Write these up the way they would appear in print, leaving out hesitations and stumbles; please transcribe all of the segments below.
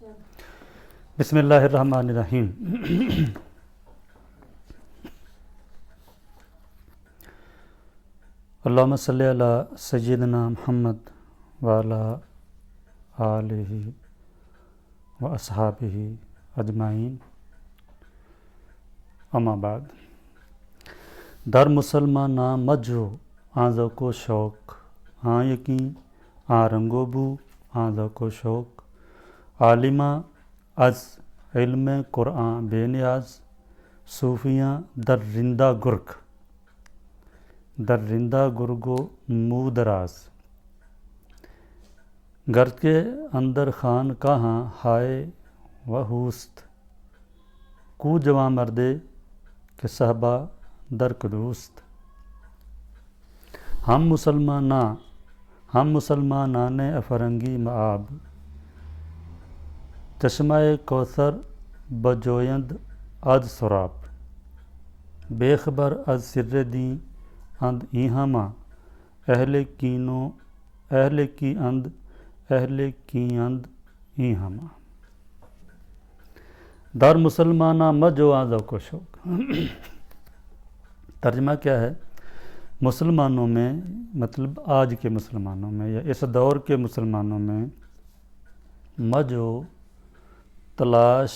بسم اللہ الرحمن الرحیم۔ اللہم صلی علی سیدنا محمد وعلی آلہ و اصحابہ اجمعین، اما بعد۔ در مسلماناں مجو آں ذوق و شوق، آں یقین آں رنگ و بو، آں ذوق و شوق، عالماں از علم قرآن بے نیاز، صوفیاں در رندہ گرگ، در رندہ گرگ و منہ دراز، گھر کے اندر خان کہاں ہائے و ہوست، کو جواں مردے کہ صحبہ در کدوست، ہم مسلمانان افرنگی معاب، چشمہ کوثر بجویند از سراب، بے خبر از سر دین اند ای ہما، اہل کی اند ای ہما، در مسلمانہ مجو آں ذوق و شوق۔ ترجمہ کیا ہے؟ مسلمانوں میں، مطلب آج کے مسلمانوں میں یا اس دور کے مسلمانوں میں، مجو تلاش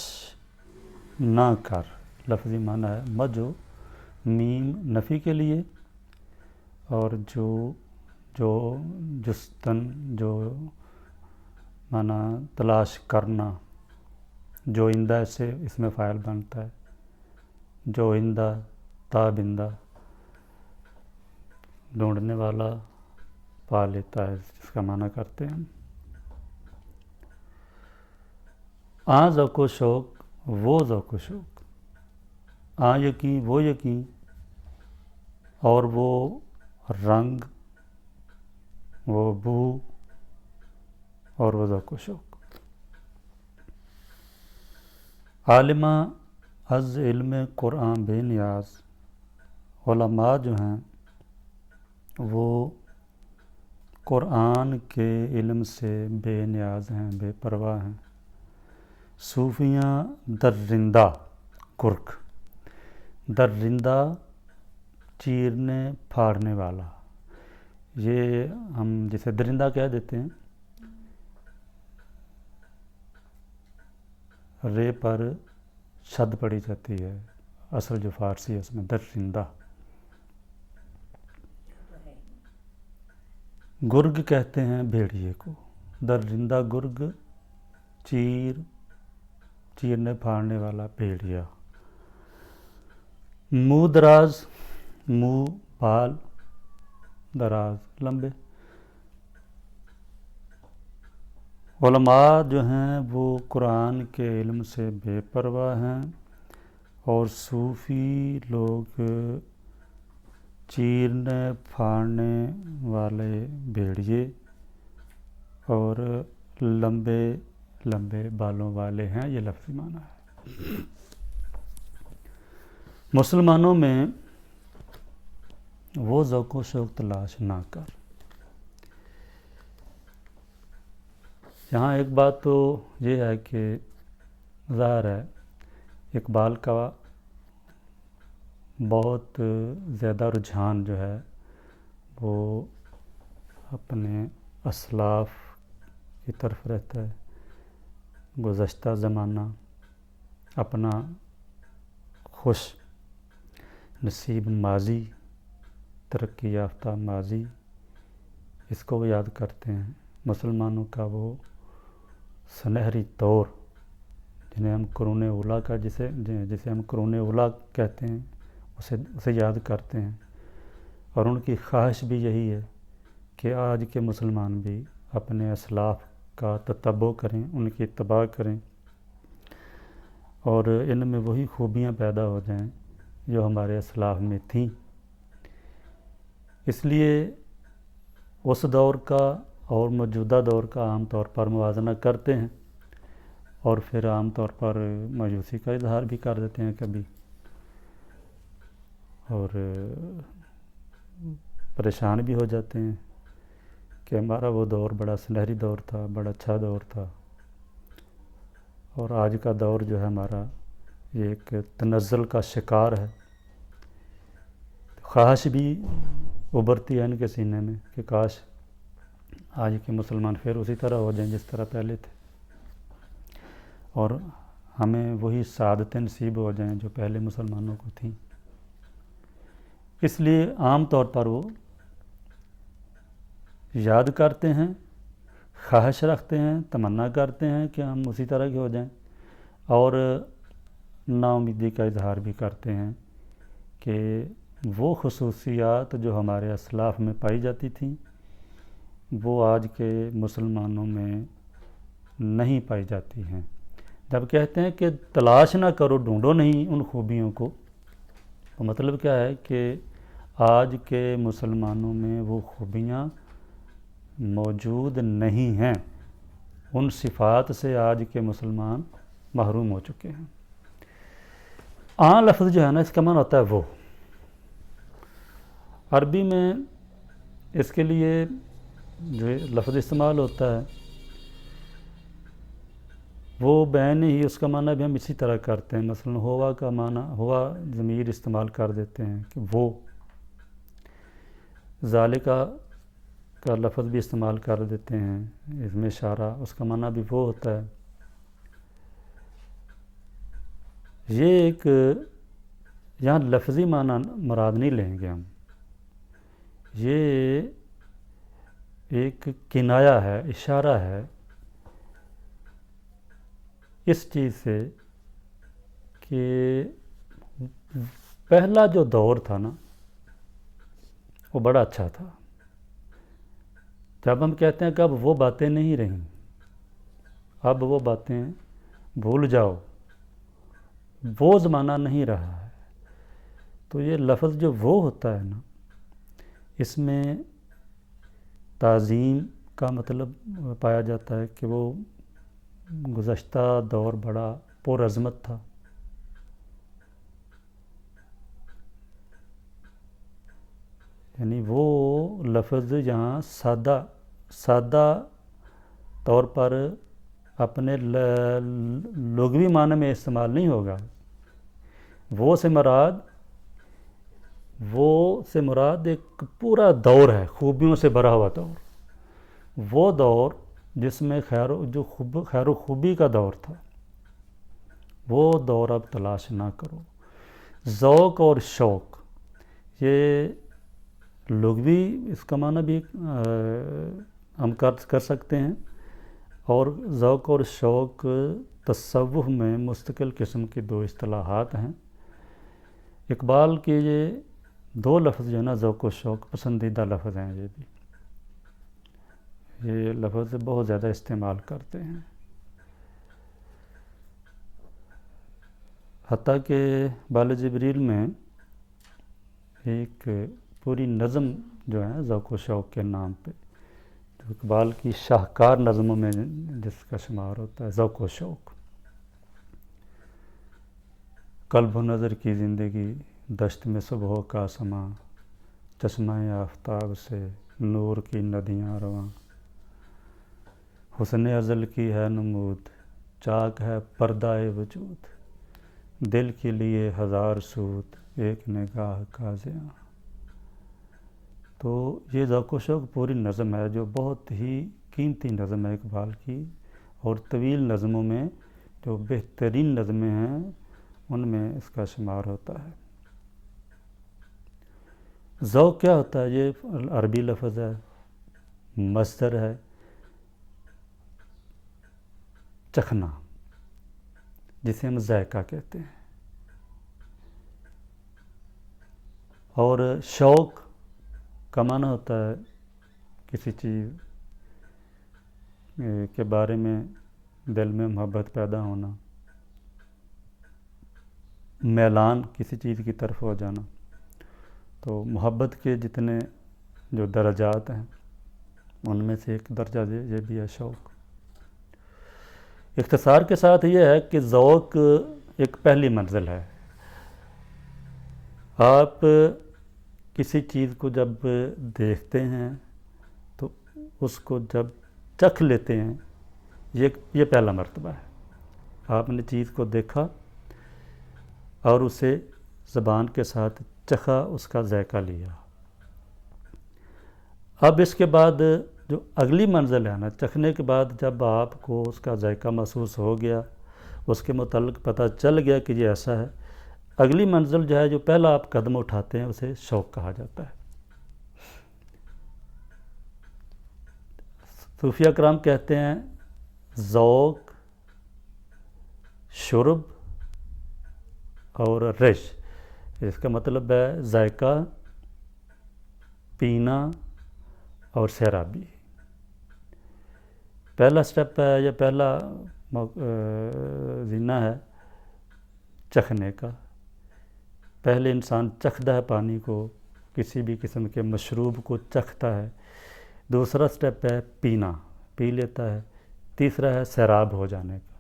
نہ کر، لفظی معنی ہے مجو، میم نفی کے لیے، اور جو جستن، جو معنی تلاش کرنا، جو آئندہ سے اس میں فاعل بنتا ہے، جو آئندہ تابندہ، ڈھونڈنے والا پا لیتا ہے، جس کا معنی کرتے ہیں۔ آں ذوق و شوق، وہ ذوق و شوق، آں یقین، وہ یقین، اور وہ رنگ، وہ بو، اور وہ ذوق و شوق۔ عالماں از علم قرآن بے نیاز، علماء جو ہیں وہ قرآن کے علم سے بے نیاز ہیں، بے پرواہ ہیں۔ صوفیاں در رندہ گرگ، در رندہ چیرنے پھاڑنے والا، یہ ہم جسے درندہ کہہ دیتے ہیں، رے پر شد پڑی جاتی ہے، اصل جو فارسی ہے اس میں در رندہ۔ گرگ کہتے ہیں بھیڑیے کو، در رندہ گرگ، چیرنے پھاڑنے والا بھیڑیا۔ منہ دراز، منہ بال، دراز لمبے۔ علماء جو ہیں وہ قرآن کے علم سے بے پرواہ ہیں، اور صوفی لوگ چیرنے پھاڑنے والے بھیڑیے اور لمبے لمبے بالوں والے ہیں، یہ لفظی معنی ہے۔ مسلمانوں میں وہ ذوق و شوق تلاش نہ کر۔ یہاں ایک بات تو یہ ہے کہ ظاہر ہے اقبال کا بہت زیادہ رجحان جو ہے وہ اپنے اسلاف کی طرف رہتا ہے، گزشتہ زمانہ، اپنا خوش نصیب ماضی، ترقی یافتہ ماضی، اس کو وہ یاد کرتے ہیں۔ مسلمانوں کا وہ سنہری دور، جنہیں ہم قرون اولیٰ کا جسے ہم قرون اولیٰ کہتے ہیں، اسے یاد کرتے ہیں، اور ان کی خواہش بھی یہی ہے کہ آج کے مسلمان بھی اپنے اسلاف کا تتبع کریں، ان کی اتباع کریں، اور ان میں وہی خوبیاں پیدا ہو جائیں جو ہمارے اسلاف میں تھیں۔ اس لیے اس دور کا اور موجودہ دور کا عام طور پر موازنہ کرتے ہیں، اور پھر عام طور پر مایوسی کا اظہار بھی کر دیتے ہیں کبھی، اور پریشان بھی ہو جاتے ہیں کہ ہمارا وہ دور بڑا سنہری دور تھا، بڑا اچھا دور تھا، اور آج کا دور جو ہے ہمارا یہ ایک تنزل کا شکار ہے. خواہش بھی ابھرتی ہے ان کے سینے میں کہ کاش آج کے مسلمان پھر اسی طرح ہو جائیں جس طرح پہلے تھے، اور ہمیں وہی سعادتیں نصیب ہو جائیں جو پہلے مسلمانوں کو تھیں. اس لیے عام طور پر وہ یاد کرتے ہیں، خواہش رکھتے ہیں، تمنا کرتے ہیں کہ ہم اسی طرح کے ہو جائیں، اور نا امیدی کا اظہار بھی کرتے ہیں کہ وہ خصوصیات جو ہمارے اسلاف میں پائی جاتی تھیں وہ آج کے مسلمانوں میں نہیں پائی جاتی ہیں. جب کہتے ہیں کہ تلاش نہ کرو، ڈھونڈو نہیں ان خوبیوں کو، تو مطلب کیا ہے کہ آج کے مسلمانوں میں وہ خوبیاں موجود نہیں ہیں. ان صفات سے آج کے مسلمان محروم ہو چکے ہیں. لفظ جو ہے نا اس کا معنی ہوتا ہے وہ. عربی میں اس کے لیے جو لفظ استعمال ہوتا ہے وہ بین ہی اس کا معنی بھی ہم اسی طرح کرتے ہیں. مثلا ہوا کا معنی، ہوا ضمیر استعمال کر دیتے ہیں کہ وہ. ذالکا کا لفظ بھی استعمال کر دیتے ہیں، اس میں اشارہ، اس کا معنی بھی وہ ہوتا ہے. یہ ایک یہاں لفظی معنی مراد نہیں لیں گے ہم، یہ ایک کنایہ ہے، اشارہ ہے اس چیز سے کہ پہلا جو دور تھا نا وہ بڑا اچھا تھا. جب ہم کہتے ہیں کہ اب وہ باتیں نہیں رہیں، اب وہ باتیں بھول جاؤ، وہ زمانہ نہیں رہا ہے، تو یہ لفظ جو وہ ہوتا ہے نا اس میں تعظیم کا مطلب پایا جاتا ہے کہ وہ گزشتہ دور بڑا پر عظمت تھا. یعنی وہ لفظ یہاں سادہ طور پر اپنے لغوی معنی میں استعمال نہیں ہوگا. وہ سے مراد ایک پورا دور ہے، خوبیوں سے بھرا ہوا دور. وہ دور جس میں خیر و خوبی کا دور تھا، وہ دور اب تلاش نہ کرو. ذوق اور شوق، یہ لغوی اس کا معنی بھی ہم کر سکتے ہیں، اور ذوق اور شوق تصوف میں مستقل قسم کی دو اصطلاحات ہیں. اقبال کے یہ دو لفظ جو ہے نا ذوق و شوق پسندیدہ لفظ ہیں. یہ لفظ بہت زیادہ استعمال کرتے ہیں، حتیٰ کہ بال جبریل میں ایک پوری نظم جو ہے ذوق و شوق کے نام پہ، جو اقبال کی شاہکار نظموں میں جس کا شمار ہوتا ہے، ذوق و شوق. قلب و نظر کی زندگی، دشت میں صبح کا سما، چشمہ آفتاب سے نور کی ندیاں رواں، حسن ازل کی ہے نمود، چاک ہے پردہ وجود، دل کے لیے ہزار سود، ایک نگاہ کا زیاں. تو یہ ذوق و شوق پوری نظم ہے جو بہت ہی قیمتی نظم ہے اقبال کی، اور طویل نظموں میں جو بہترین نظمیں ہیں ان میں اس کا شمار ہوتا ہے. ذوق کیا ہوتا ہے؟ یہ عربی لفظ ہے، مصدر ہے چکھنا، جسے ہم ذائقہ کہتے ہیں. اور شوق کا معنی ہوتا ہے کسی چیز کے بارے میں دل میں محبت پیدا ہونا، میلان کسی چیز کی طرف ہو جانا. تو محبت کے جتنے جو درجات ہیں ان میں سے ایک درجہ یہ بھی ہے شوق. اختصار کے ساتھ یہ ہے کہ ذوق ایک پہلی منزل ہے. آپ کسی چیز کو جب دیکھتے ہیں تو اس کو جب چکھ لیتے ہیں، یہ پہلا مرتبہ ہے. آپ نے چیز کو دیکھا اور اسے زبان کے ساتھ چکھا، اس کا ذائقہ لیا۔ اب اس کے بعد جو اگلی منزل ہے نا، چکھنے کے بعد جب آپ کو اس کا ذائقہ محسوس ہو گیا، اس کے متعلق پتہ چل گیا کہ یہ ایسا ہے، اگلی منزل جو ہے، جو پہلا آپ قدم اٹھاتے ہیں، اسے شوق کہا جاتا ہے۔ صوفیہ کرام کہتے ہیں ذوق، شرب اور رش، اس کا مطلب ہے ذائقہ، پینا اور سیرابی۔ پہلا سٹیپ ہے یا پہلا زینہ ہے چکھنے کا۔ پہلے انسان چکھتا ہے پانی کو، کسی بھی قسم کے مشروب کو چکھتا ہے۔ دوسرا سٹیپ ہے پینا، پی لیتا ہے۔ تیسرا ہے سیراب ہو جانے کا،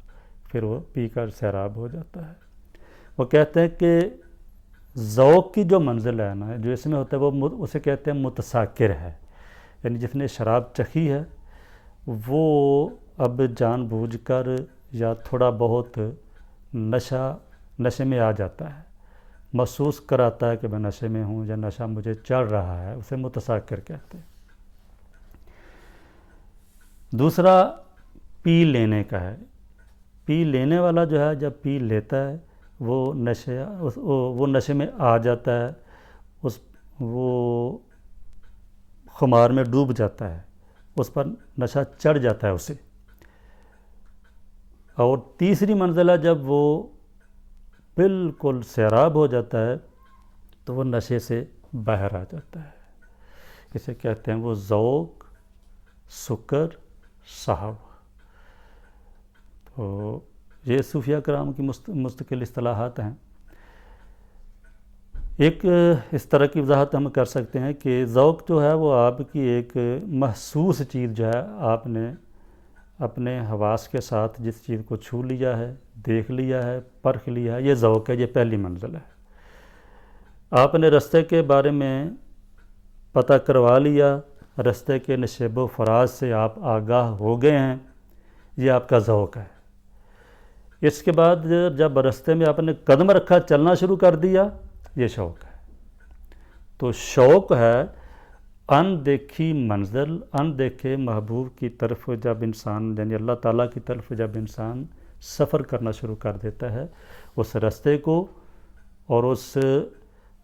پھر وہ پی کر سیراب ہو جاتا ہے۔ وہ کہتے ہیں کہ ذوق کی جو منزل ہے نا، جو اس میں ہوتا ہے، وہ اسے کہتے ہیں متساکر ہے، یعنی جس نے شراب چکھی ہے وہ اب جان بوجھ کر یا تھوڑا بہت نشے میں آ جاتا ہے، محسوس کراتا ہے کہ میں نشے میں ہوں یا نشہ مجھے چڑھ رہا ہے، اسے متساکر کہتے ہیں۔ دوسرا پی لینے کا ہے۔ پی لینے والا جو ہے، جب پی لیتا ہے وہ نشے میں آ جاتا ہے، وہ خمار میں ڈوب جاتا ہے، اس پر نشہ چڑھ جاتا ہے اسے۔ اور تیسری منزل ہے جب وہ بالکل سیراب ہو جاتا ہے تو وہ نشے سے باہر آ جاتا ہے۔ اسے کہتے ہیں وہ ذوق، سکر، صحو۔ تو یہ صوفیہ کرام کی مستقل اصطلاحات ہیں۔ ایک اس طرح کی وضاحت ہم کر سکتے ہیں کہ ذوق جو ہے وہ آپ کی ایک محسوس چیز جو ہے، آپ نے اپنے حواس کے ساتھ جس چیز کو چھو لیا ہے، دیکھ لیا ہے، پرکھ لیا ہے، یہ ذوق ہے، یہ پہلی منزل ہے۔ آپ نے رستے کے بارے میں پتہ کروا لیا، رستے کے نشیب و فراز سے آپ آگاہ ہو گئے ہیں، یہ آپ کا ذوق ہے۔ اس کے بعد جب رستے میں آپ نے قدم رکھا، چلنا شروع کر دیا، یہ شوق ہے۔ تو شوق ہے اندیکھی منزل، اندیکھے محبوب کی طرف جب انسان، یعنی اللہ تعالیٰ کی طرف جب انسان سفر کرنا شروع کر دیتا ہے، اس رستے کو اور اس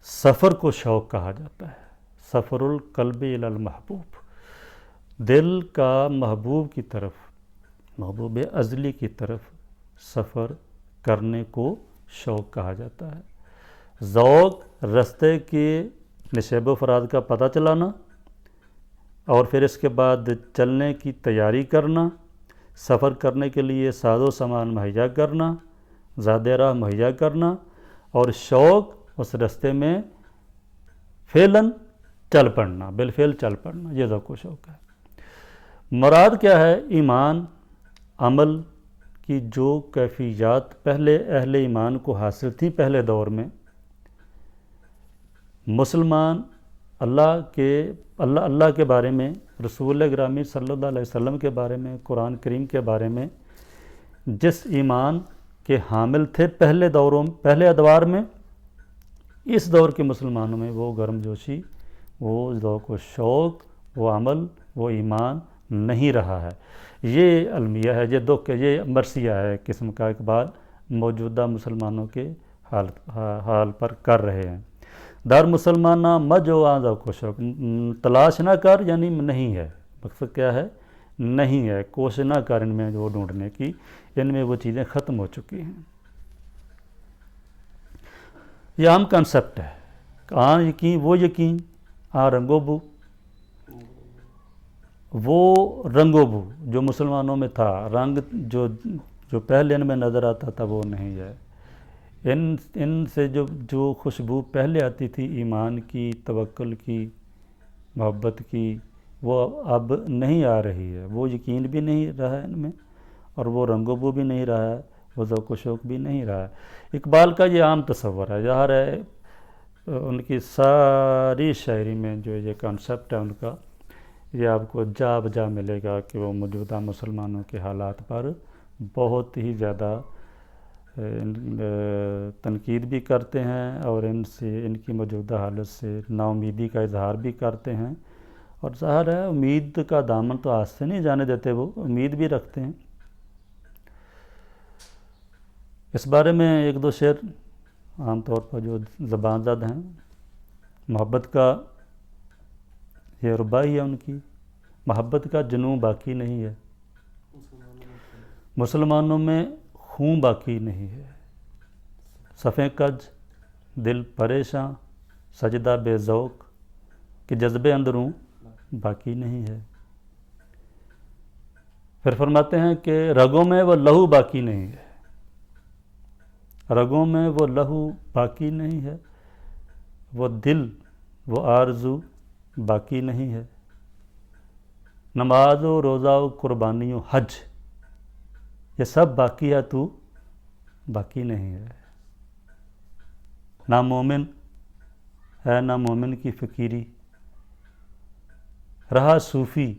سفر کو شوق کہا جاتا ہے۔ سفر القلب الی المحبوب، دل کا محبوب کی طرف، محبوب ازلی کی طرف سفر کرنے کو شوق کہا جاتا ہے۔ ذوق، رستے کے نشیب و فراز کا پتہ چلانا، اور پھر اس کے بعد چلنے کی تیاری کرنا، سفر کرنے کے لیے ساز و سامان مہیا کرنا، زاد راہ مہیا کرنا، اور شوق اس رستے میں فعلاً چل پڑنا، بالفعل چل پڑنا، یہ ذوق و شوق ہے۔ مراد کیا ہے؟ ایمان، عمل کی جو کیفیات پہلے اہل ایمان کو حاصل تھی پہلے دور میں، مسلمان اللہ کے بارے میں، رسول گرامی صلی اللہ علیہ وسلم کے بارے میں، قرآن کریم کے بارے میں جس ایمان کے حامل تھے پہلے ادوار میں، اس دور کے مسلمانوں میں وہ گرم جوشی، وہ ذوق و شوق، وہ عمل، وہ ایمان نہیں رہا ہے۔ یہ المیہ ہے، یہ مرثیہ ہے قسم کا اقبال موجودہ مسلمانوں کے حال پر کر رہے ہیں۔ در مسلمانہ مجو آ ذوق و شوق، تلاش نہ کر، یعنی نہیں ہے، مقصد کیا ہے؟ نہیں ہے، کوشش نہ کر ان میں وہ ڈھونڈنے کی، ان میں وہ چیزیں ختم ہو چکی ہیں۔ یہ عام کنسپٹ ہے۔ آن یقین، وہ یقین، آ رنگو بو، وہ رنگو بو جو مسلمانوں میں تھا، رنگ جو پہلے ان میں نظر آتا تھا وہ نہیں ہے۔ ان سے جو خوشبو پہلے آتی تھی ایمان کی، توکل کی، محبت کی، وہ اب نہیں آ رہی ہے۔ وہ یقین بھی نہیں رہا ہے ان میں، اور وہ رنگ و بو بھی نہیں رہا ہے، وہ ذوق و شوق بھی نہیں رہا ہے۔ اقبال کا یہ عام تصور ہے، ظاہر ہے ان کی ساری شاعری میں جو یہ کانسیپٹ ہے ان کا، یہ آپ کو جا بجا ملے گا کہ وہ موجودہ مسلمانوں کے حالات پر بہت ہی زیادہ تنقید بھی کرتے ہیں اور ان کی موجودہ حالت سے نا امیدی کا اظہار بھی کرتے ہیں، اور ظاہر ہے امید کا دامن تو ہاتھ سے نہیں جانے دیتے، وہ امید بھی رکھتے ہیں۔ اس بارے میں ایک دو شعر عام طور پر جو زبان زد ہیں، محبت کا یہ رباعی ہے ان کی، محبت کا جنوں باقی نہیں ہے، مسلمانوں میں خون باقی نہیں ہے، صفیں کج دل پریشاں سجدہ بے ذوق کہ جذبے اندروں باقی نہیں ہے۔ پھر فرماتے ہیں کہ رگوں میں وہ لہو باقی نہیں ہے، رگوں میں وہ لہو باقی نہیں ہے، وہ دل وہ آرزو باقی نہیں ہے، نماز و روزہ و قربانی و حج یہ سب باقی ہے، تو باقی نہیں ہے۔ نہ مومن ہے نہ مومن کی فقیری، رہا صوفی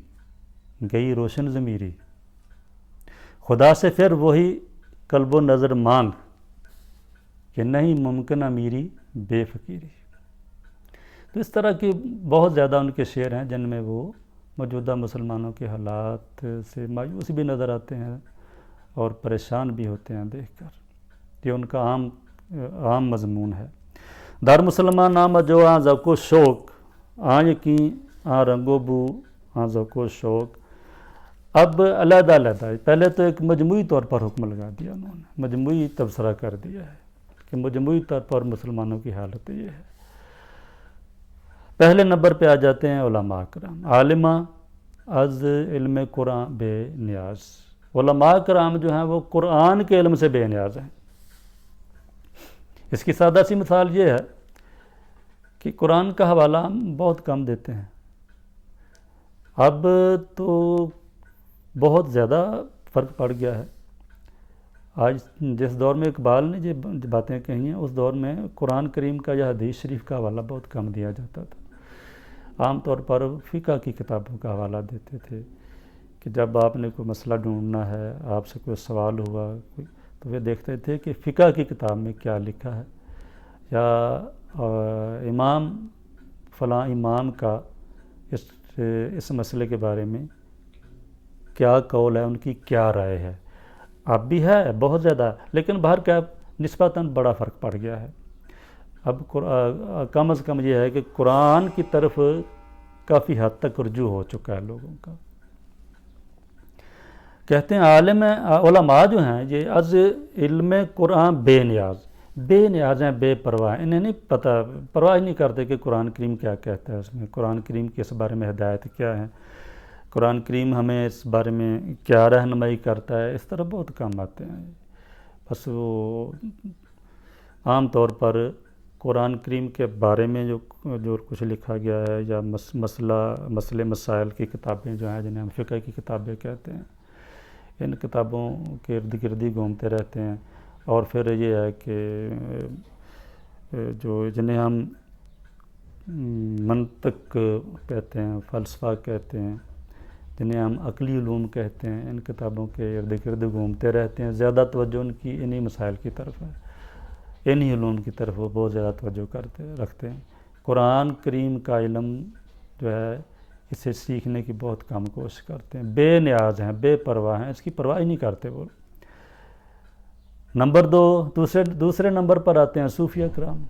گئی روشن ضمیری، خدا سے پھر وہی قلب و نظر مانگ کہ نہیں ممکن امیری بے فقیری۔ تو اس طرح کی بہت زیادہ ان کے شعر ہیں جن میں وہ موجودہ مسلمانوں کے حالات سے مایوس بھی نظر آتے ہیں اور پریشان بھی ہوتے ہیں دیکھ کر۔ یہ ان کا عام مضمون ہے۔ در مسلمان نام جو آن ذوق و شوق، آن یقین آن رنگ و بو آن ذوق و شوق۔ اب علیحدہ علیحدہ پہلے تو ایک مجموعی طور پر حکم لگا دیا انہوں نے، مجموعی تبصرہ کر دیا ہے کہ مجموعی طور پر مسلمانوں کی حالت یہ ہے۔ پہلے نمبر پہ آ جاتے ہیں علماء کرام، عالمہ از علم قرآن بے نیاز۔ علماء کرام جو ہیں وہ قرآن کے علم سے بے نیاز ہیں۔ اس کی سادہ سی مثال یہ ہے کہ قرآن کا حوالہ ہم بہت کم دیتے ہیں۔ اب تو بہت زیادہ فرق پڑ گیا ہے۔ آج جس دور میں اقبال نے یہ باتیں کہی ہیں، اس دور میں قرآن کریم کا یا حدیث شریف کا حوالہ بہت کم دیا جاتا تھا۔ عام طور پر فقہ کی کتابوں کا حوالہ دیتے تھے کہ جب آپ نے کوئی مسئلہ ڈھونڈنا ہے، آپ سے کوئی سوال ہوا تو وہ دیکھتے تھے کہ فقہ کی کتاب میں کیا لکھا ہے، یا امام فلاں امام کا اس مسئلے کے بارے میں کیا قول ہے، ان کی کیا رائے ہے۔ اب بھی ہے بہت زیادہ، لیکن باہر کا نسبتاً بڑا فرق پڑ گیا ہے۔ اب کم از کم یہ ہے کہ قرآن کی طرف کافی حد تک رجوع ہو چکا ہے لوگوں کا۔ کہتے ہیں عالم علماء جو ہیں یہ از علم قرآن بے نیاز ہیں، بے پرواہ ہیں۔ انہیں نہیں پتہ، پرواہ نہیں کرتے کہ قرآن کریم کیا کہتا ہے، اس میں قرآن کریم کے اس بارے میں ہدایت کیا ہے، قرآن کریم ہمیں اس بارے میں کیا رہنمائی کرتا ہے۔ اس طرح بہت کم آتے ہیں۔ بس وہ عام طور پر قرآن کریم کے بارے میں جو کچھ لکھا گیا ہے، یا مسئلے مسائل کی کتابیں جو ہیں جنہیں ہم فقہ کی کتابیں کہتے ہیں، ان کتابوں کے ارد گرد ہی گھومتے رہتے ہیں۔ اور پھر یہ ہے کہ جنہیں ہم منطق کہتے ہیں، فلسفہ کہتے ہیں، جنہیں ہم عقلی علوم کہتے ہیں، ان کتابوں کے ارد گرد گھومتے رہتے ہیں۔ زیادہ توجہ ان کی انہی مسائل کی طرف ہے، انہی علوم کی طرف وہ بہت زیادہ توجہ رکھتے ہیں۔ قرآن کریم کا علم جو ہے اسے سیکھنے کی بہت کم کوشش کرتے ہیں، بے نیاز ہیں، بے پرواہ ہیں، اس کی پرواہ ہی نہیں کرتے وہ۔ نمبر دو، دوسرے نمبر پر آتے ہیں صوفیہ کرام۔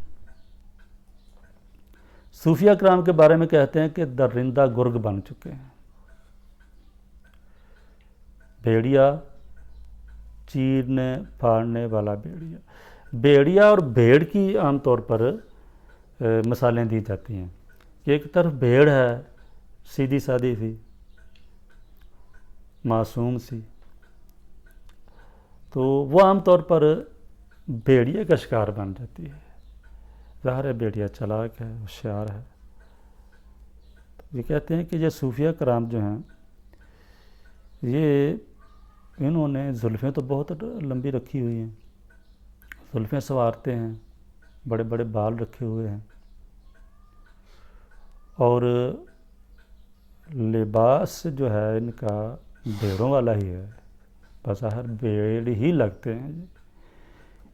صوفیہ کرام کے بارے میں کہتے ہیں کہ درندہ گرگ بن چکے ہیں، بھیڑیا چیرنے پھاڑنے والا بھیڑیا۔ بھیڑیا اور بھیڑ کی عام طور پر مثالیں دی جاتی ہیں کہ ایک طرف بھیڑ ہے سیدھی سادھی سی، معصوم سی، تو وہ عام طور پر بھیڑیے کا شکار بن جاتی ہے۔ ظاہر ہے بھیڑیا چالاک ہے، ہوشیار ہے۔ یہ کہتے ہیں کہ یہ صوفیہ کرام جو ہیں انہوں نے زلفیں تو بہت لمبی رکھی ہوئی ہیں، زلفیں سنوارتے ہیں، بڑے بڑے بال رکھے ہوئے ہیں، اور لباس جو ہے ان کا بھیڑوں والا ہی ہے، بظاہر بھیڑ ہی لگتے ہیں۔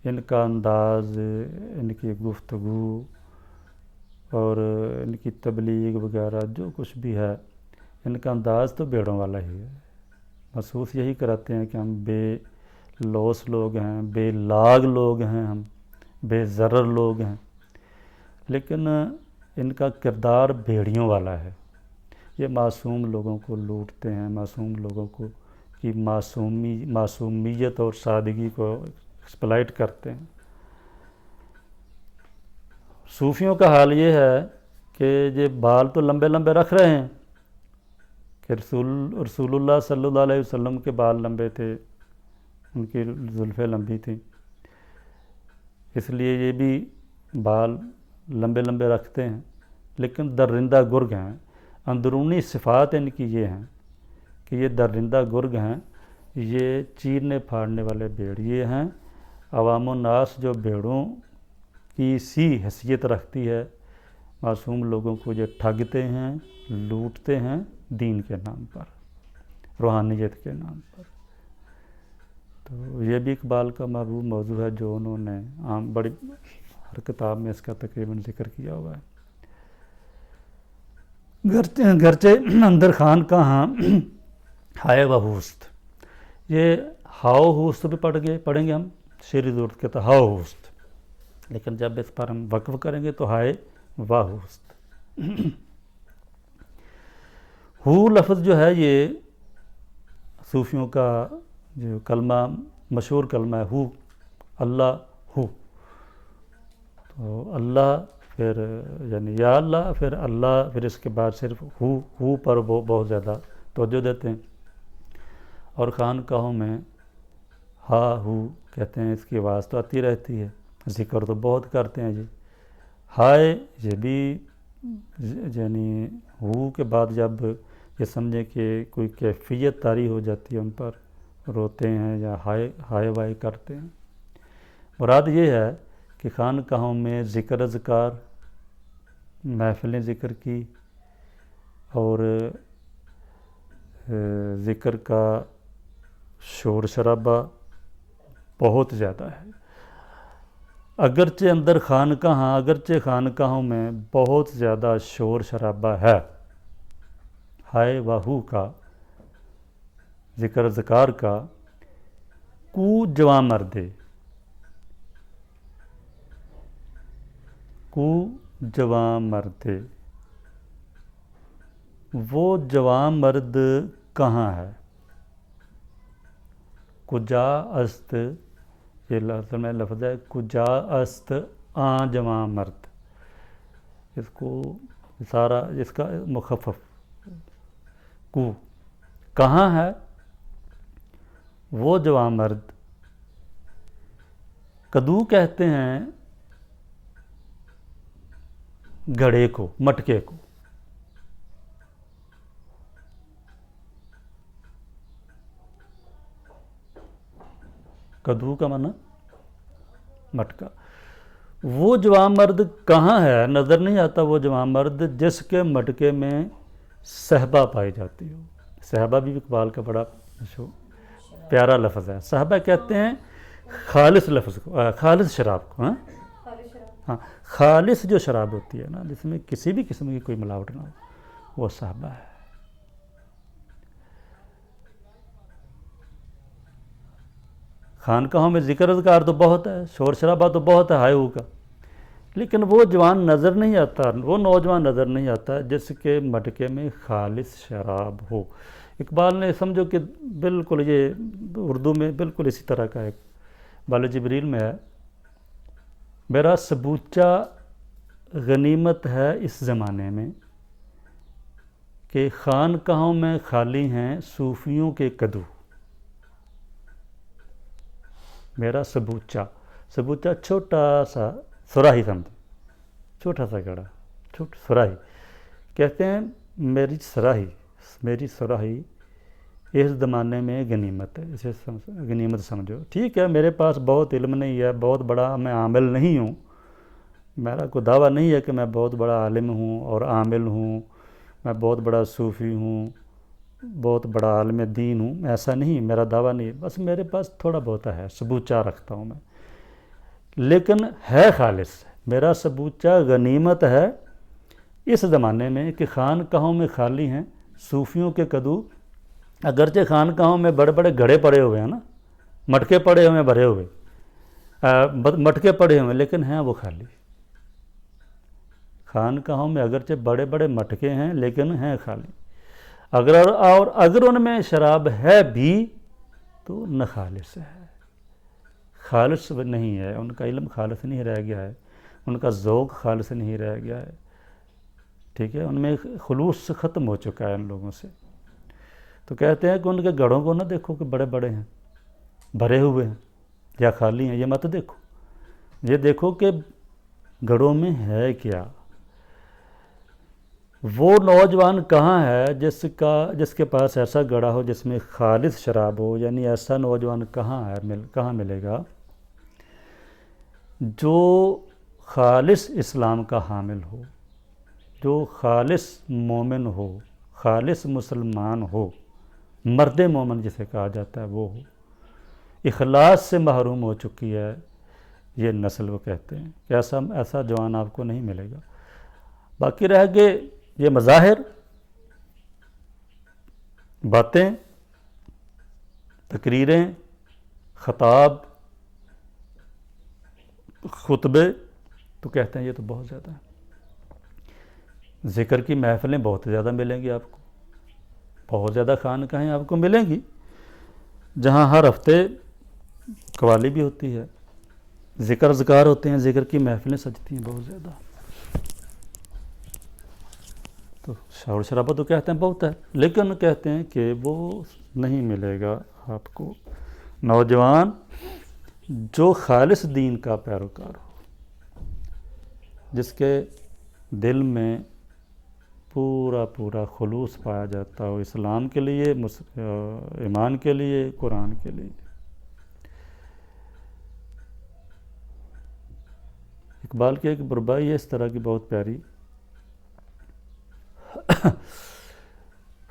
ان کا انداز، ان کی گفتگو اور ان کی تبلیغ وغیرہ جو کچھ بھی ہے، ان کا انداز تو بھیڑوں والا ہی ہے۔ محسوس یہی کراتے ہیں کہ ہم بے لوث لوگ ہیں، بے لاگ لوگ ہیں، ہم بے ضرر لوگ ہیں، لیکن ان کا کردار بھیڑیوں والا ہے۔ یہ معصوم لوگوں کو لوٹتے ہیں، معصوم لوگوں کو کی معصومیت اور سادگی کو ایکسپلائٹ کرتے ہیں۔ صوفیوں کا حال یہ ہے کہ یہ بال تو لمبے لمبے رکھ رہے ہیں کہ رسول اللہ صلی اللہ علیہ وسلم کے بال لمبے تھے، ان کی زلفیں لمبی تھیں، اس لیے یہ بھی بال لمبے لمبے رکھتے ہیں، لیکن درندہ گرگ ہیں۔ اندرونی صفات ان کی یہ ہیں کہ یہ درندہ گرگ ہیں، یہ چیرنے پھاڑنے والے بھیڑیے ہیں۔ عوام الناس جو بھیڑوں کی سی حیثیت رکھتی ہے، معصوم لوگوں کو یہ ٹھگتے ہیں، لوٹتے ہیں دین کے نام پر، روحانیت کے نام پر۔ تو یہ بھی اقبال کا محبوب موضوع ہے جو انہوں نے بڑی ہر کتاب میں اس کا تقریباً ذکر کیا ہوا ہے۔ گرچہ اندر خان کہاں ہائے و ہوست، یہ ہاؤ ہوست بھی پڑھیں گے ہم شعری ضرورت کے تو ہاؤ ہوست، لیکن جب اس پر ہم وقف کریں گے تو ہائے و ہوست۔ ہو لفظ جو ہے یہ صوفیوں کا جو کلمہ مشہور کلمہ ہے، ہو، اللہ ہو، تو اللہ پھر یعنی یا اللہ، پھر اللہ، پھر اس کے بعد صرف ہو پر وہ بہت زیادہ توجہ دیتے ہیں، اور خانقاہوں میں ہا ہو کہتے ہیں، اس کی آواز تو آتی رہتی ہے، ذکر تو بہت کرتے ہیں جی۔ ہائے یہ بھی یعنی ہو کے بعد جب یہ سمجھیں کہ کوئی کیفیت طاری ہو جاتی ہے، ان پر روتے ہیں یا ہائے وائے کرتے ہیں۔ مراد یہ ہے کہ خانقاہوں میں ذکر اذکار، محفلیں ذکر کی اور ذکر کا شور شرابہ بہت زیادہ ہے۔ اگرچہ خانقاہوں میں بہت زیادہ شور شرابہ ہے، ہائے و ہو کا، ذکر اذکار کا، کو جوان مردے، کو جوان مردے، وہ جوان مرد کہاں ہے؟ کجا است، یہ لفظ ہے، کجا است آن جوان مرد، اس کو سارا اس کا مخفف، کو کہاں ہے وہ جوان مرد۔ کدو کہتے ہیں گھڑے کو، مٹکے کو، کدو کا معنی مٹکا۔ وہ جوان مرد کہاں ہے؟ نظر نہیں آتا وہ جوان مرد جس کے مٹکے میں صحبہ پائی جاتی ہو۔ صحبہ بھی اقبال کا بڑا پیارا لفظ ہے۔ صحبہ کہتے ہیں خالص لفظ کو، خالص شراب کو، ہاں خالص جو شراب ہوتی ہے نا، جس میں کسی بھی قسم کی کوئی ملاوٹ نہ ہو، وہ صحبہ ہے۔ خانقاہوں میں ذکر اذکار تو بہت ہے، شور شرابہ تو بہت ہے ہائے ہو کا، لیکن وہ جوان نظر نہیں آتا، وہ نوجوان نظر نہیں آتا جس کے مٹکے میں خالص شراب ہو۔ اقبال نے سمجھو کہ بالکل یہ اردو میں بالکل اسی طرح کا ایک بال جبریل میں ہے، میرا سبوچہ غنیمت ہے اس زمانے میں کہ خانقاہوں میں خالی ہیں صوفیوں کے کدو۔ میرا سبوچہ چھوٹا سا سراہی سمجھیں، چھوٹا سا گڑھا، سراہی کہتے ہیں، میری سراہی اس زمانے میں غنیمت ہے، اسے غنیمت سمجھو۔ ٹھیک ہے، میرے پاس بہت علم نہیں ہے، بہت بڑا میں عامل نہیں ہوں، میرا کوئی دعویٰ نہیں ہے کہ میں بہت بڑا عالم ہوں اور عامل ہوں، میں بہت بڑا صوفی ہوں، بہت بڑا عالم دین ہوں، ایسا نہیں، میرا دعویٰ نہیں ہے، بس میرے پاس تھوڑا بہت ہے، سبوچہ رکھتا ہوں میں۔ لیکن ہے خالص، میرا سبوچہ غنیمت ہے اس زمانے میں کہ خانقاہوں میں خالی ہیں صوفیوں کے کدو، اگرچہ خانقاہوں میں بڑے بڑے گھڑے پڑے ہوئے ہیں نا، مٹکے پڑے ہوئے ہیں بھرے ہوئے، مٹکے پڑے ہوئے ہیں، لیکن ہیں وہ خالی۔ خانقاہوں میں اگرچہ بڑے بڑے مٹکے ہیں لیکن ہیں خالی، اگر ان میں شراب ہے بھی تو نہ خالص ہے، خالص نہیں ہے، ان کا علم خالص نہیں رہ گیا ہے، ان کا ذوق خالص نہیں رہ گیا ہے، ٹھیک ہے، ان میں خلوص ختم ہو چکا ہے ان لوگوں سے۔ تو کہتے ہیں کہ ان کے گھڑوں کو نہ دیکھو کہ بڑے بڑے ہیں، بھرے ہوئے ہیں یا خالی ہیں، یہ مت دیکھو، یہ دیکھو کہ گھڑوں میں ہے کیا۔ وہ نوجوان کہاں ہے جس کے پاس ایسا گڑھا ہو جس میں خالص شراب ہو، یعنی ایسا نوجوان کہاں ہے، کہاں ملے گا جو خالص اسلام کا حامل ہو، جو خالص مومن ہو، خالص مسلمان ہو، مرد مومن جسے کہا جاتا ہے وہ ہو۔ اخلاص سے محروم ہو چکی ہے یہ نسل، وہ کہتے ہیں کہ ایسا جوان آپ کو نہیں ملے گا۔ باقی رہ گئے یہ مظاہر، باتیں، تقریریں، خطاب، خطبے، تو کہتے ہیں یہ تو بہت زیادہ ہے۔ ذکر کی محفلیں بہت زیادہ ملیں گی آپ کو، بہت زیادہ خانقاہیں آپ کو ملیں گی جہاں ہر ہفتے قوالی بھی ہوتی ہے، ذکر اذکار ہوتے ہیں، ذکر کی محفلیں سجتی ہیں بہت زیادہ، تو شور شرابہ تو کہتے ہیں بہت ہے، لیکن کہتے ہیں کہ وہ نہیں ملے گا آپ کو نوجوان جو خالص دین کا پیروکار ہو، جس کے دل میں پورا خلوص پایا جاتا ہو اسلام کے لیے، ایمان کے لیے، قرآن کے لیے۔ اقبال کی ایک بربائی ہے اس طرح کی بہت پیاری،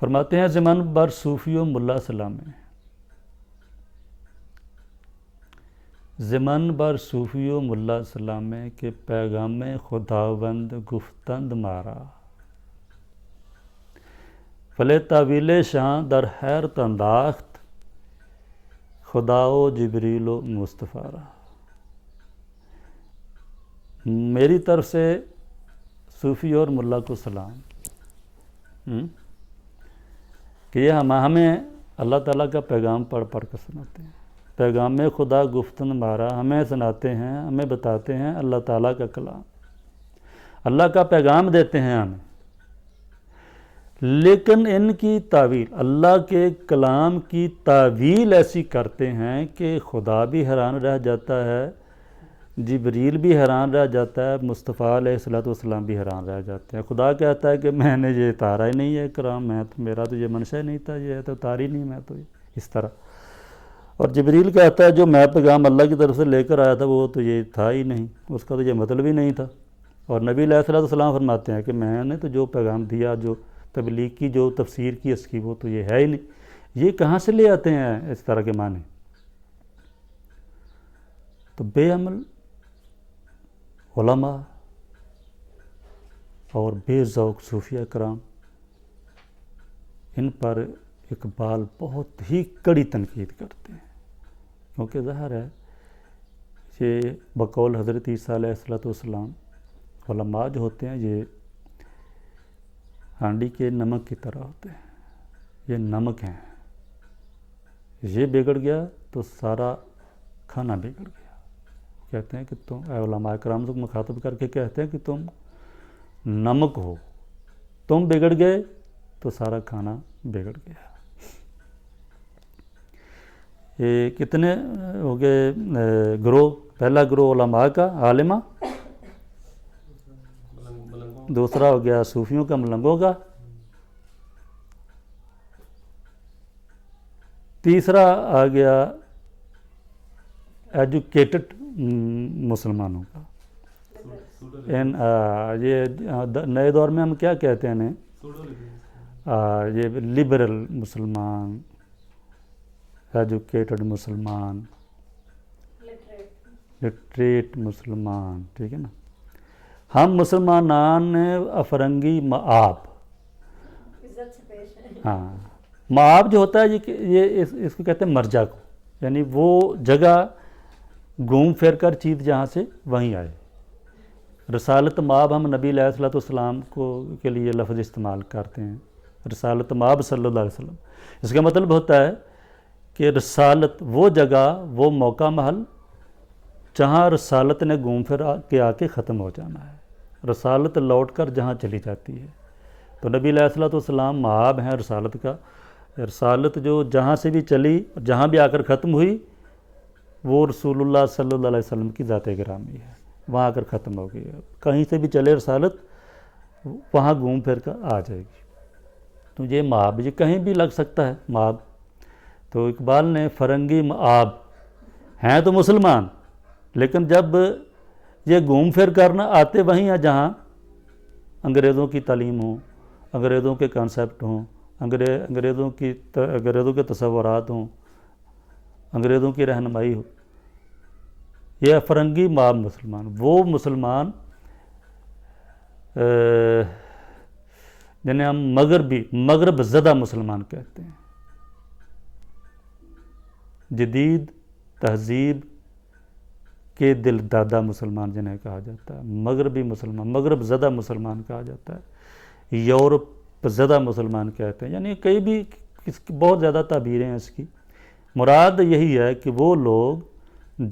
فرماتے ہیں زمن بر صوفی و ملا سلامے، زمن بر صوفی و ملا سلامے کے پیغام خداوند گفتند مارا، فلے طویل شاں در حیرت انداخت، خدا و جبریل و مصطفیٰ را۔ میری طرف سے صوفی اور ملا کو سلام کہ یہ ہمیں اللہ تعالیٰ کا پیغام پڑھ کر سناتے ہیں، پیغام خدا گفتن مارا، ہمیں سناتے ہیں، ہمیں بتاتے ہیں اللہ تعالیٰ کا کلام، اللہ کا پیغام دیتے ہیں ہمیں، لیکن ان کی تعویل، اللہ کے کلام کی تعویل ایسی کرتے ہیں کہ خدا بھی حیران رہ جاتا ہے، جبریل بھی حیران رہ جاتا ہے، مصطفیٰ علیہ السلام بھی حیران رہ جاتے ہیں۔ خدا کہتا ہے کہ میں نے یہ اتارا ہی نہیں ہے کلام، میرا تو یہ منشا ہی نہیں تھا، یہ تو اتاری نہیں میں تو اس طرح، اور جبریل کہتا ہے جو میں پیغام اللہ کی طرف سے لے کر آیا تھا وہ تو یہ تھا ہی نہیں، اس کا تو یہ مطلب ہی نہیں تھا۔ اور نبی علیہ السلام فرماتے ہیں کہ میں نے تو جو پیغام دیا، جو تبلیغ کی، جو تفسیر کی اس کی، وہ تو یہ ہے ہی نہیں۔ یہ کہاں سے لے آتے ہیں اس طرح کے معنی؟ تو بے عمل علماء اور بے ذوق صوفیہ کرام، ان پر اقبال بہت ہی کڑی تنقید کرتے ہیں، کیونکہ ظاہر ہے یہ بقول حضرت عیسیٰ علیہ السلام علماء جو ہوتے ہیں یہ ہانڈی کے نمک کی طرح ہوتے ہیں، یہ نمک ہیں، یہ بگڑ گیا تو سارا کھانا بگڑ گیا۔ کہتے ہیں کہ تم علماء کرام کو مخاطب کر کے کہتے ہیں کہ تم نمک ہو، تم بگڑ گئے تو سارا کھانا بگڑ گیا۔ یہ کتنے ہو گئے گروہ؟ پہلا گروہ علماء کا، عالمہ، دوسرا ہو گیا صوفیوں کا، ملنگوں کا، تیسرا آ گیا ایجوکیٹڈ مسلمانوں کا۔ یہ نئے دور میں ہم کیا کہتے ہیں یہ لبرل مسلمان، ایجوکیٹڈ مسلمان، لٹریٹ مسلمان، ٹھیک ہے نا. ہم مسلمانان افرنگی معاب. ہاں، معاب جو ہوتا ہے یہ اس کو کہتے ہیں مرجع کو، یعنی وہ جگہ گھوم پھر کر چیز جہاں سے وہیں آئے. رسالت مآب ہم نبی علیہ الصلوۃ والسلام کے لیے لفظ استعمال کرتے ہیں، رسالت مآب صلی اللہ علیہ وسلم. اس کا مطلب ہوتا ہے کہ رسالت وہ جگہ، وہ موقع محل جہاں رسالت نے گھوم پھر کے آ کے ختم ہو جانا ہے. رسالت لوٹ کر جہاں چلی جاتی ہے، تو نبی علیہ الصلوۃ والسلام مآب ہیں رسالت کا. رسالت جو جہاں سے بھی چلی، جہاں بھی آ کر ختم ہوئی، وہ رسول اللہ صلی اللہ علیہ وسلم کی ذات گرامی ہے، وہاں آ کر ختم ہو گئی. کہیں سے بھی چلے رسالت وہاں گھوم پھر کر آ جائے گی. تو یہ مآب، یہ کہیں بھی لگ سکتا ہے مآب. تو اقبال نے فرنگی مآب ہیں تو مسلمان، لیکن جب یہ گھوم پھر کرنا آتے وہیں ہیں جہاں انگریزوں کی تعلیم ہوں، انگریزوں کے کانسیپٹ ہوں، انگریزوں کے تصورات ہوں، انگریزوں کی رہنمائی ہو. یہ فرنگی مآب مسلمان، وہ مسلمان جنہیں ہم مغرب زدہ مسلمان کہتے ہیں. جدید تہذیب کے دل دادا مسلمان جنہیں کہا جاتا ہے، مغربی مسلمان، مغرب زدہ مسلمان کہا جاتا ہے، یورپ زدہ مسلمان کہتے ہیں. یعنی کئی بھی بہت زیادہ تعبیریں ہیں اس کی. مراد یہی ہے کہ وہ لوگ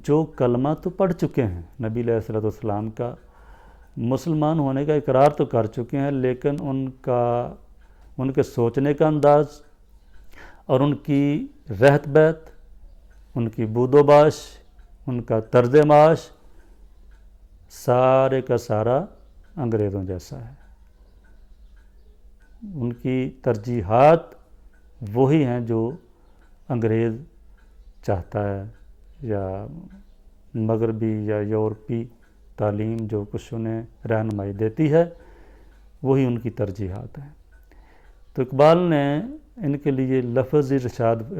جو کلمہ تو پڑھ چکے ہیں نبی علیہ الصلوۃ والسلام کا، مسلمان ہونے کا اقرار تو کر چکے ہیں، لیکن ان کے سوچنے کا انداز اور ان کی رہت بہت، ان کی بود و باش، ان کا طرز معاش سارے کا سارا انگریزوں جیسا ہے. ان کی ترجیحات وہی ہیں جو انگریز چاہتا ہے، یا مغربی یا یورپی تعلیم جو کچھ انہیں رہنمائی دیتی ہے وہی ان کی ترجیحات ہیں. تو اقبال نے ان کے لیے لفظ ارشاد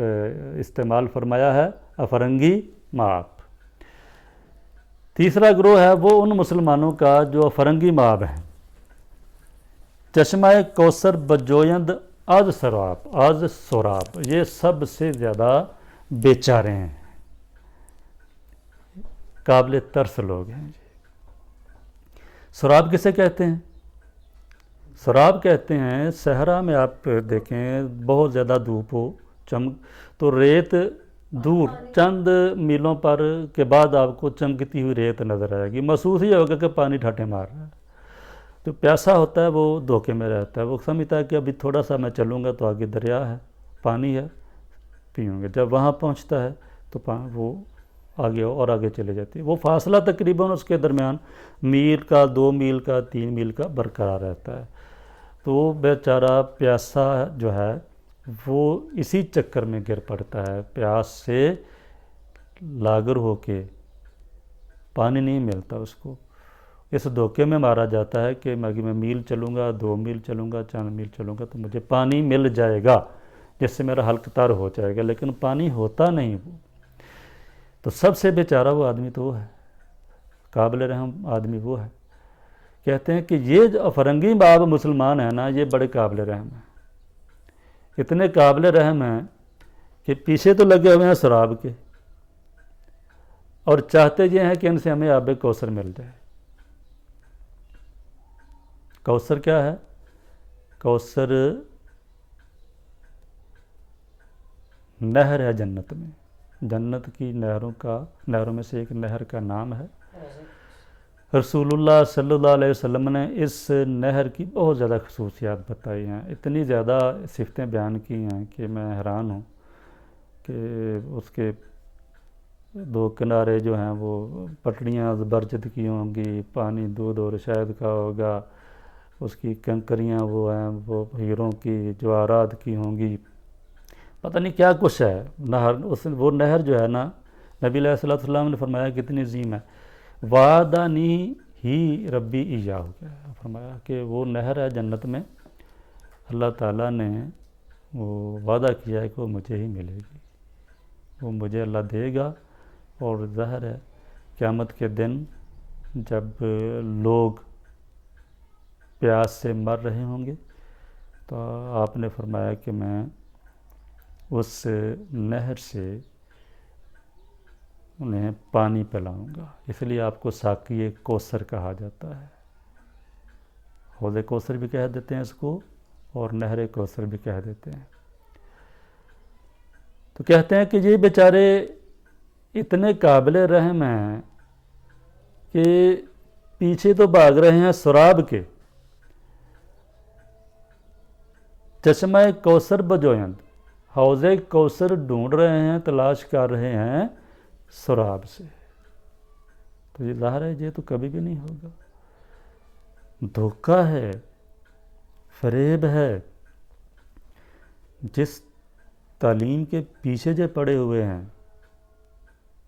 استعمال فرمایا ہے، افرنگی مآب. تیسرا گروہ ہے وہ ان مسلمانوں کا جو افرنگی مآب ہیں. چشمہ کوثر بجویند از سراب، یہ سب سے زیادہ بیچارے ہیں، قابل ترس لوگ ہیں. سراب کسے کہتے ہیں؟ سراب کہتے ہیں صحرا میں آپ دیکھیں بہت زیادہ دھوپ ہو، چمک، تو ریت دور چند میلوں پر کے بعد آپ کو چمکتی ہوئی ریت نظر آئے گی. محسوس ہی ہوگا کہ پانی ٹھاٹے مار رہا ہے. جو پیاسا ہوتا ہے وہ دھوکے میں رہتا ہے، وہ سمجھتا ہے کہ ابھی تھوڑا سا میں چلوں گا تو آگے دریا ہے، پانی ہے، پیوں گے. جب وہاں پہنچتا ہے تو وہ آگے چلے جاتی ہے. وہ فاصلہ تقریباً اس کے درمیان میل کا، 2 میل کا، 3 میل کا برقرار رہتا ہے. تو وہ بیچارہ پیاسا جو ہے وہ اسی چکر میں گر پڑتا ہے، پیاس سے لاغر ہو کے پانی نہیں ملتا اس کو. اس دھوکے میں مارا جاتا ہے کہ میں میل چلوں گا، 2 میل چلوں گا، 4 میل چلوں گا تو مجھے پانی مل جائے گا جس سے میرا حلق تر ہو جائے گا، لیکن پانی ہوتا نہیں. وہ تو سب سے بیچارہ وہ آدمی تو وہ ہے، قابل رحم آدمی وہ ہے. کہتے ہیں کہ یہ جو افرنگی مآب مسلمان ہیں نا، یہ بڑے قابل رحم ہیں. اتنے قابل رحم ہیں کہ پیچھے تو لگے ہوئے ہیں سراب کے، اور چاہتے یہ ہیں کہ ان سے ہمیں آب کوثر مل جائے. کوثر کیا ہے؟ کوثر نہر ہے جنت میں، جنت کی نہروں میں سے ایک نہر کا نام ہے. رسول اللہ صلی اللہ علیہ وسلم نے اس نہر کی بہت زیادہ خصوصیات بتائی ہیں، اتنی زیادہ صفتیں بیان کی ہیں کہ میں حیران ہوں کہ اس کے 2 کنارے جو ہیں وہ پٹڑیاں زبرجد کی ہوں گی، پانی دودھ اور شہد کا ہوگا، اس کی کنکریاں وہ ہیں وہ ہیروں کی جواہرات کی ہوں گی، پتہ نہیں کیا کچھ ہے. وہ نہر جو ہے نا، نبی علیہ الصلوۃ والسلام نے فرمایا کتنی عظیم ہے. وعدانی ہی ربی ایاہ، فرمایا کہ وہ نہر ہے جنت میں، اللہ تعالیٰ نے وہ وعدہ کیا ہے کہ وہ مجھے ہی ملے گی، وہ مجھے اللہ دے گا. اور ظاہر ہے قیامت کے دن جب لوگ پیاس سے مر رہے ہوں گے تو آپ نے فرمایا کہ میں اس نہر سے انہیں پانی پلاؤں گا، اس لیے آپ کو ساقی کوثر کہا جاتا ہے۔ حوض کوثر بھی کہہ دیتے ہیں اس کو، اور نہر کوثر بھی کہہ دیتے ہیں۔ تو کہتے ہیں کہ یہ بیچارے اتنے قابل رحم ہیں کہ پیچھے تو بھاگ رہے ہیں سراب کے، چشمہ کوثر بجویند، حوض کوثر ڈھونڈ رہے ہیں، تلاش کر رہے ہیں سراب سے۔ تو یہ ظاہر ہے یہ تو کبھی بھی نہیں ہوگا، دھوکہ ہے، فریب ہے۔ جس تعلیم کے پیچھے جو پڑے ہوئے ہیں،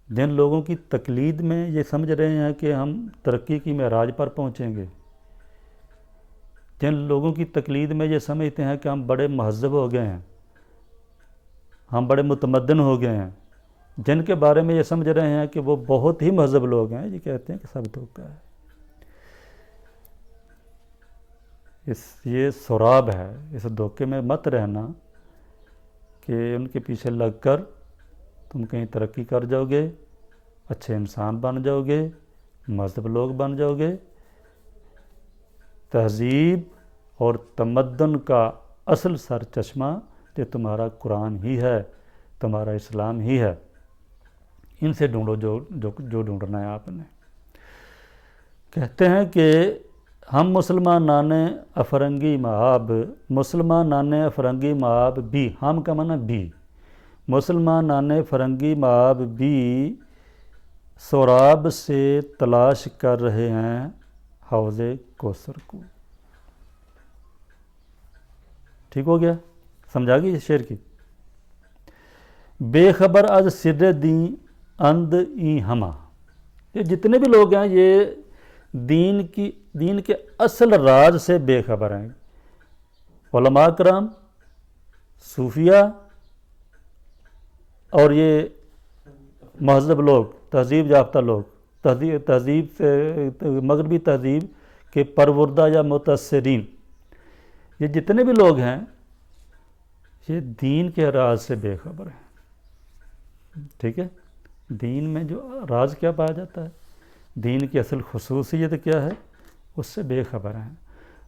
جن لوگوں کی تقلید میں یہ سمجھ رہے ہیں کہ ہم ترقی کی معراج پر پہنچیں گے، جن لوگوں کی تقلید میں یہ سمجھتے ہیں کہ ہم بڑے مہذب ہو گئے ہیں، ہم بڑے متمدن ہو گئے ہیں، جن کے بارے میں یہ سمجھ رہے ہیں کہ وہ بہت ہی مہذب لوگ ہیں، یہ کہتے ہیں کہ سب دھوکہ ہے۔ یہ سراب ہے، اس دھوکے میں مت رہنا کہ ان کے پیچھے لگ کر تم کہیں ترقی کر جاؤ گے، اچھے انسان بن جاؤ گے، مہذب لوگ بن جاؤ گے۔ تہذیب اور تمدن کا اصل سر چشمہ یہ تمہارا قرآن ہی ہے، تمہارا اسلام ہی ہے۔ ان سے ڈھونڈو جو ڈھونڈنا ہے آپ نے۔ کہتے ہیں کہ ہم مسلمانان افرنگی مآب، مسلمانان افرنگی مآب بھی، ہم کا معنی بھی، مسلمانان فرنگی مآب بھی سراب سے تلاش کر رہے ہیں حوض کوثر کو۔ ٹھیک ہو گیا؟ سمجھا گئی اس شعر کی؟ بے خبر از سر دین اند ای ہما، یہ جتنے بھی لوگ ہیں یہ دین کے اصل راز سے بے خبر ہیں۔ علماء کرام، صوفیہ اور یہ مہذب لوگ، تہذیب یافتہ لوگ، تہذیب سے مغربی تہذیب کے پروردہ یا متاثرین، یہ جتنے بھی لوگ ہیں یہ دین کے راز سے بے خبر ہیں۔ ٹھیک ہے؟ دین میں جو راز کیا پایا جاتا ہے، دین کی اصل خصوصیت کیا ہے، اس سے بے خبر ہیں۔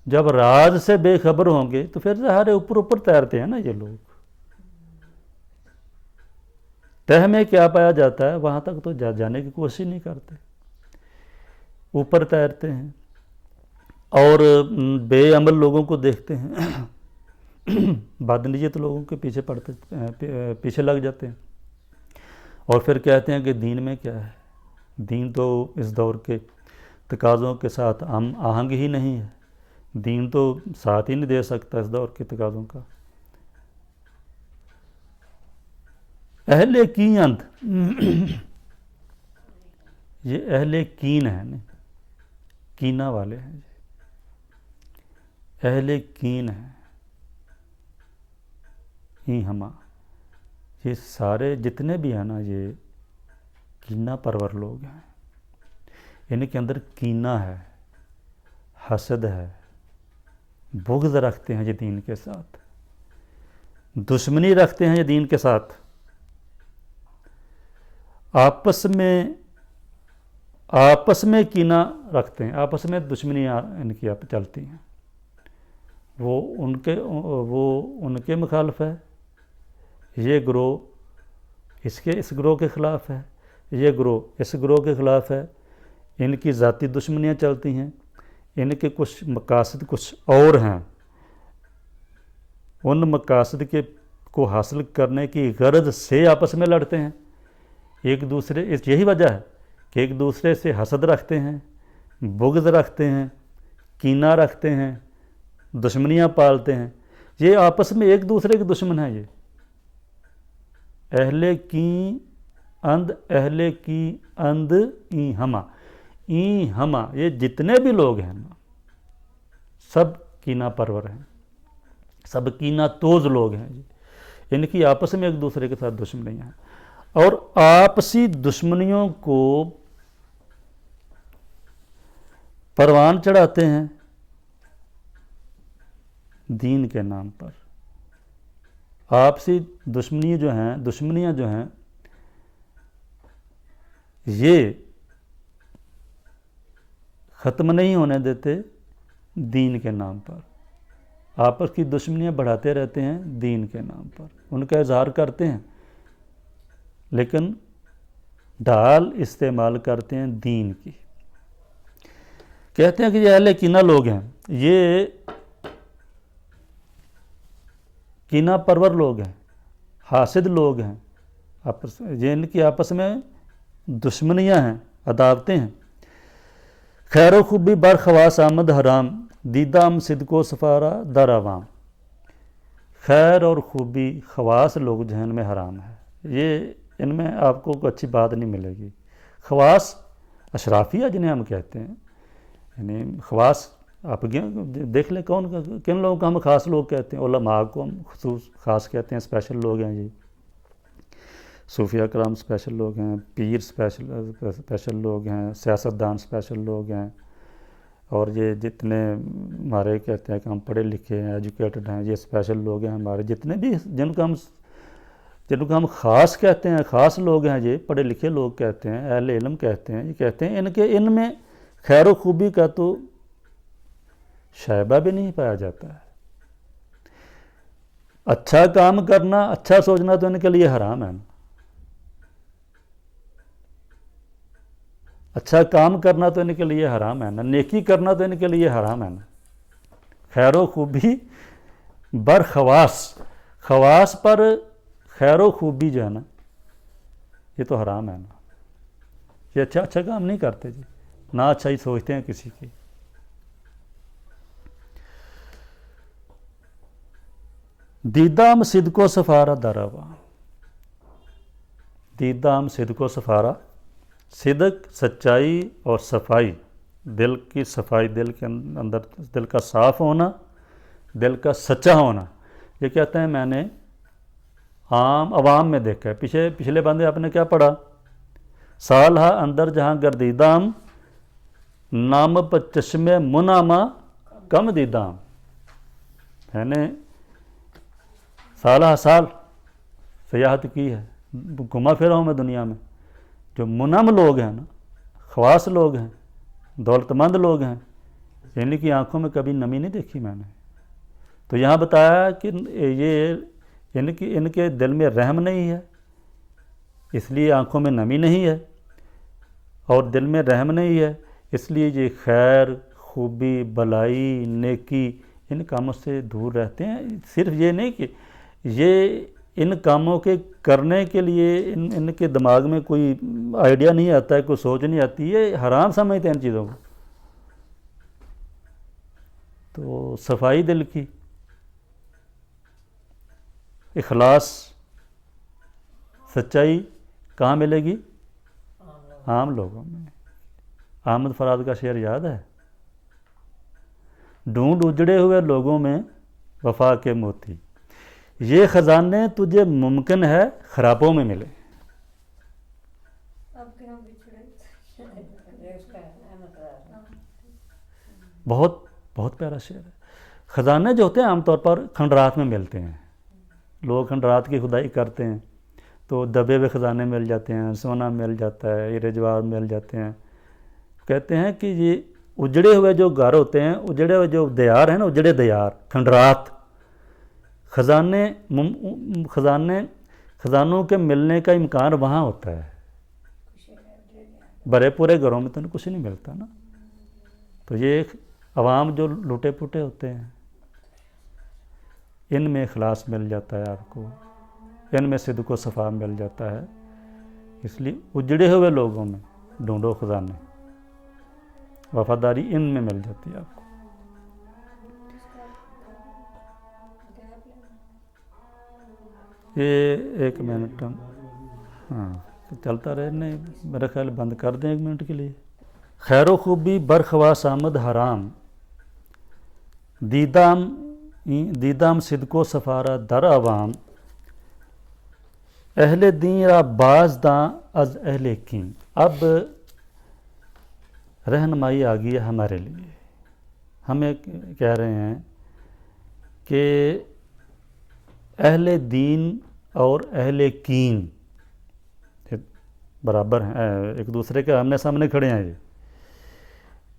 جب راز سے بے خبر ہوں گے تو پھر ظاہر اوپر تیرتے ہیں نا یہ لوگ، تہ میں کیا پایا جاتا ہے وہاں تک تو جانے کی کوشش نہیں کرتے، اوپر تیرتے ہیں اور بے عمل لوگوں کو دیکھتے ہیں، بدنیت لوگوں کے پیچھے لگ جاتے ہیں، اور پھر کہتے ہیں کہ دین میں کیا ہے، دین تو اس دور کے تقاضوں کے ساتھ ہم آہنگ ہی نہیں ہے، دین تو ساتھ ہی نہیں دے سکتا اس دور کے تقاضوں کا۔ اہل کیند، یہ اہل کین ہیں، کینہ والے ہیں، اہل کین ہیں، ہی ہما، یہ سارے جتنے بھی ہیں نا یہ کینہ پرور لوگ ہیں، ان کے اندر کینہ ہے، حسد ہے، بغض رکھتے ہیں یہ دین کے ساتھ، دشمنی رکھتے ہیں یہ دین کے ساتھ، آپس میں کینہ رکھتے ہیں، آپس میں دشمنیاں ان کی چلتی ہیں، وہ ان کے مخالف ہے، یہ گروہ اس گروہ کے خلاف ہے، یہ گروہ اس گروہ کے خلاف ہے، ان کی ذاتی دشمنیاں چلتی ہیں، ان کے کچھ مقاصد کچھ اور ہیں، ان مقاصد کو حاصل کرنے کی غرض سے آپس میں لڑتے ہیں ایک دوسرے، یہی وجہ ہے کہ ایک دوسرے سے حسد رکھتے ہیں، بغض رکھتے ہیں، کینہ رکھتے ہیں، دشمنیاں پالتے ہیں، یہ آپس میں ایک دوسرے کے دشمن ہیں۔ یہ اہل کی اند ای ہما، یہ جتنے بھی لوگ ہیں سب کینہ پرور ہیں، سب کینہ توز لوگ ہیں، ان کی آپس میں ایک دوسرے کے ساتھ دشمنیاں ہیں، اور آپسی دشمنیوں کو پروان چڑھاتے ہیں دین کے نام پر. آپسی دشمنیاں جو ہیں یہ ختم نہیں ہونے دیتے دین کے نام پر. آپس کی دشمنیاں بڑھاتے رہتے ہیں دین کے نام پر. ان کا اظہار کرتے ہیں لیکن ڈھال استعمال کرتے ہیں دین کی. کہتے ہیں کہ یہ اہل کینہ لوگ ہیں, یہ کینہ پرور لوگ ہیں, حاسد لوگ ہیں, یہ ان کی آپس میں دشمنیاں ہیں, عداوتیں ہیں. خیر و خوبی بر خواص آمد حرام, دیدام صدق و سفارہ در عوام. خیر اور خوبی خواص لوگ جو ہیں ان میں حرام ہے. یہ ان میں آپ کو کوئی اچھی بات نہیں ملے گی. خواص اشرافیہ جنہیں ہم کہتے ہیں, یعنی خواص آپ دیکھ لیں کن لوگوں کو ہم خاص لوگ کہتے ہیں. علماء کو ہم خصوص خاص کہتے ہیں, اسپیشل لوگ ہیں جی. صوفیہ کرام اسپیشل لوگ ہیں, پیر اسپیشل لوگ ہیں, سیاستدان اسپیشل لوگ ہیں, اور یہ جتنے ہمارے کہتے ہیں کہ ہم پڑھے لکھے ہیں, ایجوکیٹڈ ہیں, یہ اسپیشل لوگ ہیں. ہمارے جتنے بھی جن کو ہم خاص کہتے ہیں, خاص لوگ ہیں, یہ پڑھے لکھے لوگ کہتے ہیں, اہل علم کہتے ہیں. یہ کہتے ہیں ان میں خیر و خوبی کا تو شائبہ بھی نہیں پایا جاتا ہے. اچھا کام کرنا, اچھا سوچنا تو ان کے لیے حرام ہے نا. اچھا کام کرنا تو ان کے لیے حرام ہے نا, نیکی کرنا تو ان کے لیے حرام ہے نا. خیر و خوبی بر خواص پر خیر و خوبی جو ہے نا یہ تو حرام ہے نا. یہ اچھا کام نہیں کرتے جی, نہ اچھا ہی سوچتے ہیں کسی کی. دیدام صدق و سفارہ در عوام. دیدام صدق و سفارہ, صدق سچائی اور صفائی, دل کی صفائی, دل کے اندر دل کا صاف ہونا, دل کا سچا ہونا. یہ کہتے ہیں میں نے عوام میں دیکھا ہے. پچھلے بندے آپ نے کیا پڑھا, سالہ اندر جہاں گردیدام نام پر چشمے منامہ کم دیدام. میں نے سالہ سال سیاحت کی ہے, گھما پھرا ہوں میں دنیا میں. جو منم لوگ ہیں نا, خواص لوگ ہیں, دولت مند لوگ ہیں, یعنی کہ آنکھوں میں کبھی نمی نہیں دیکھی میں نے. تو یہاں بتایا کہ یہ یعنی کہ ان کے دل میں رحم نہیں ہے, اس لیے آنکھوں میں نمی نہیں ہے, اور دل میں رحم نہیں ہے اس لیے یہ خیر خوبی بلائی نیکی ان کاموں سے دور رہتے ہیں. صرف یہ نہیں کہ یہ ان کاموں کے کرنے کے لیے ان کے دماغ میں کوئی آئیڈیا نہیں آتا ہے, کوئی سوچ نہیں آتی, یہ حرام سمجھتے ہیں ان چیزوں کو. تو صفائی دل کی, اخلاص, سچائی کہاں ملے گی؟ عام لوگوں میں. احمد فراد کا شعر یاد ہے, ڈھونڈ اجڑے ہوئے لوگوں میں وفا کے موتی, یہ خزانے تجھے ممکن ہے خرابوں میں ملے. بہت بہت پیارا شعر ہے. خزانے جو ہوتے ہیں عام طور پر کھنڈرات میں ملتے ہیں. لوگ کھنڈرات کی کھدائی کرتے ہیں تو دبے ہوئے خزانے مل جاتے ہیں, سونا مل جاتا ہے, ہیرے جواہر مل جاتے ہیں. کہتے ہیں کہ یہ اجڑے ہوئے جو گھر ہوتے ہیں, اجڑے ہوئے جو دیار ہیں نا, اجڑے دیار, کھنڈرات, خزانوں کے ملنے کا امکان وہاں ہوتا ہے. بڑے پورے گھروں میں تو کچھ نہیں ملتا نا. تو یہ عوام جو لوٹے پوٹے ہوتے ہیں ان میں اخلاص مل جاتا ہے آپ کو, ان میں صدق و صفا مل جاتا ہے. اس لیے اجڑے ہوئے لوگوں میں ڈھونڈو خزانے, وفاداری ان میں مل جاتی ہے آپ کو. یہ 1 منٹ ہاں چلتا رہے, نہیں میرا خیال بند کر دیں 1 منٹ کے لیے. خیر و خوبی برخواص آمد حرام, دیدام صدق و سفارہ در عوام. اہل دین را باز داں از اہل کین. اب رہنمائی آ گئی ہے ہمارے لیے. ہمیں کہہ رہے ہیں کہ اہل دین اور اہل کین برابر ہیں، ایک دوسرے کے آمنے سامنے کھڑے ہیں. یہ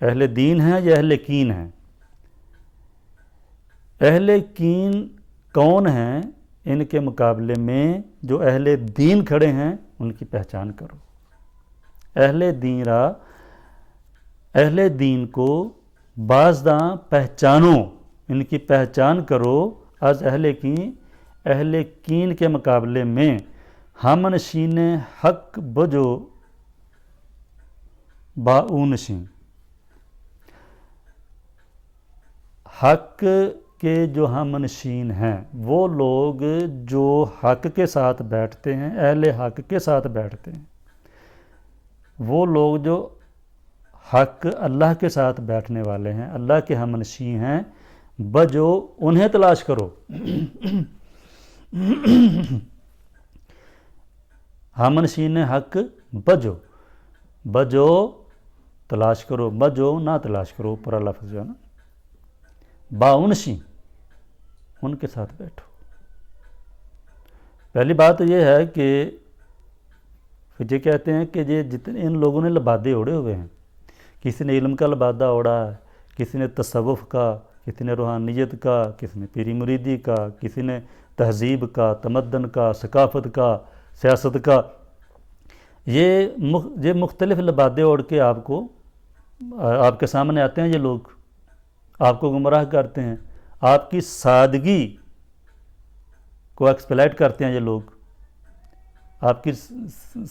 اہل دین ہیں یا اہل کین ہیں؟ اہل کین کون ہیں؟ ان کے مقابلے میں جو اہل دین کھڑے ہیں ان کی پہچان کرو. اہل دین کو بعض داں پہچانو، ان کی پہچان کرو. از اہل کین کے مقابلے میں ہم نشین حق بجو با او نشین. حق کے جو ہم نشین ہیں وہ لوگ جو حق کے ساتھ بیٹھتے ہیں، اہل حق کے ساتھ بیٹھتے ہیں، وہ لوگ جو حق اللہ کے ساتھ بیٹھنے والے ہیں، اللہ کے ہم نشین ہیں، بجو انہیں تلاش کرو. ہم نشین حق بجو تلاش کرو، بجو نہ تلاش کرو، اوپر لفظ جو ہے نا، باؤنشی ان کے ساتھ بیٹھو. پہلی بات یہ ہے کہ یہ کہتے ہیں کہ یہ جتنے ان لوگوں نے لبادے اوڑے ہوئے ہیں، کسی نے علم کا لبادہ اوڑا ہے، کسی نے تصوف کا، کسی نے روحانیت کا، کسی نے پیری مریدی کا، کسی نے تہذیب کا، تمدن کا، ثقافت کا، سیاست کا. یہ مختلف لبادے اوڑھ کے آپ کے سامنے آتے ہیں. یہ لوگ آپ کو گمراہ کرتے ہیں، آپ کی سادگی کو ایکسپلائٹ کرتے ہیں. یہ لوگ آپ کی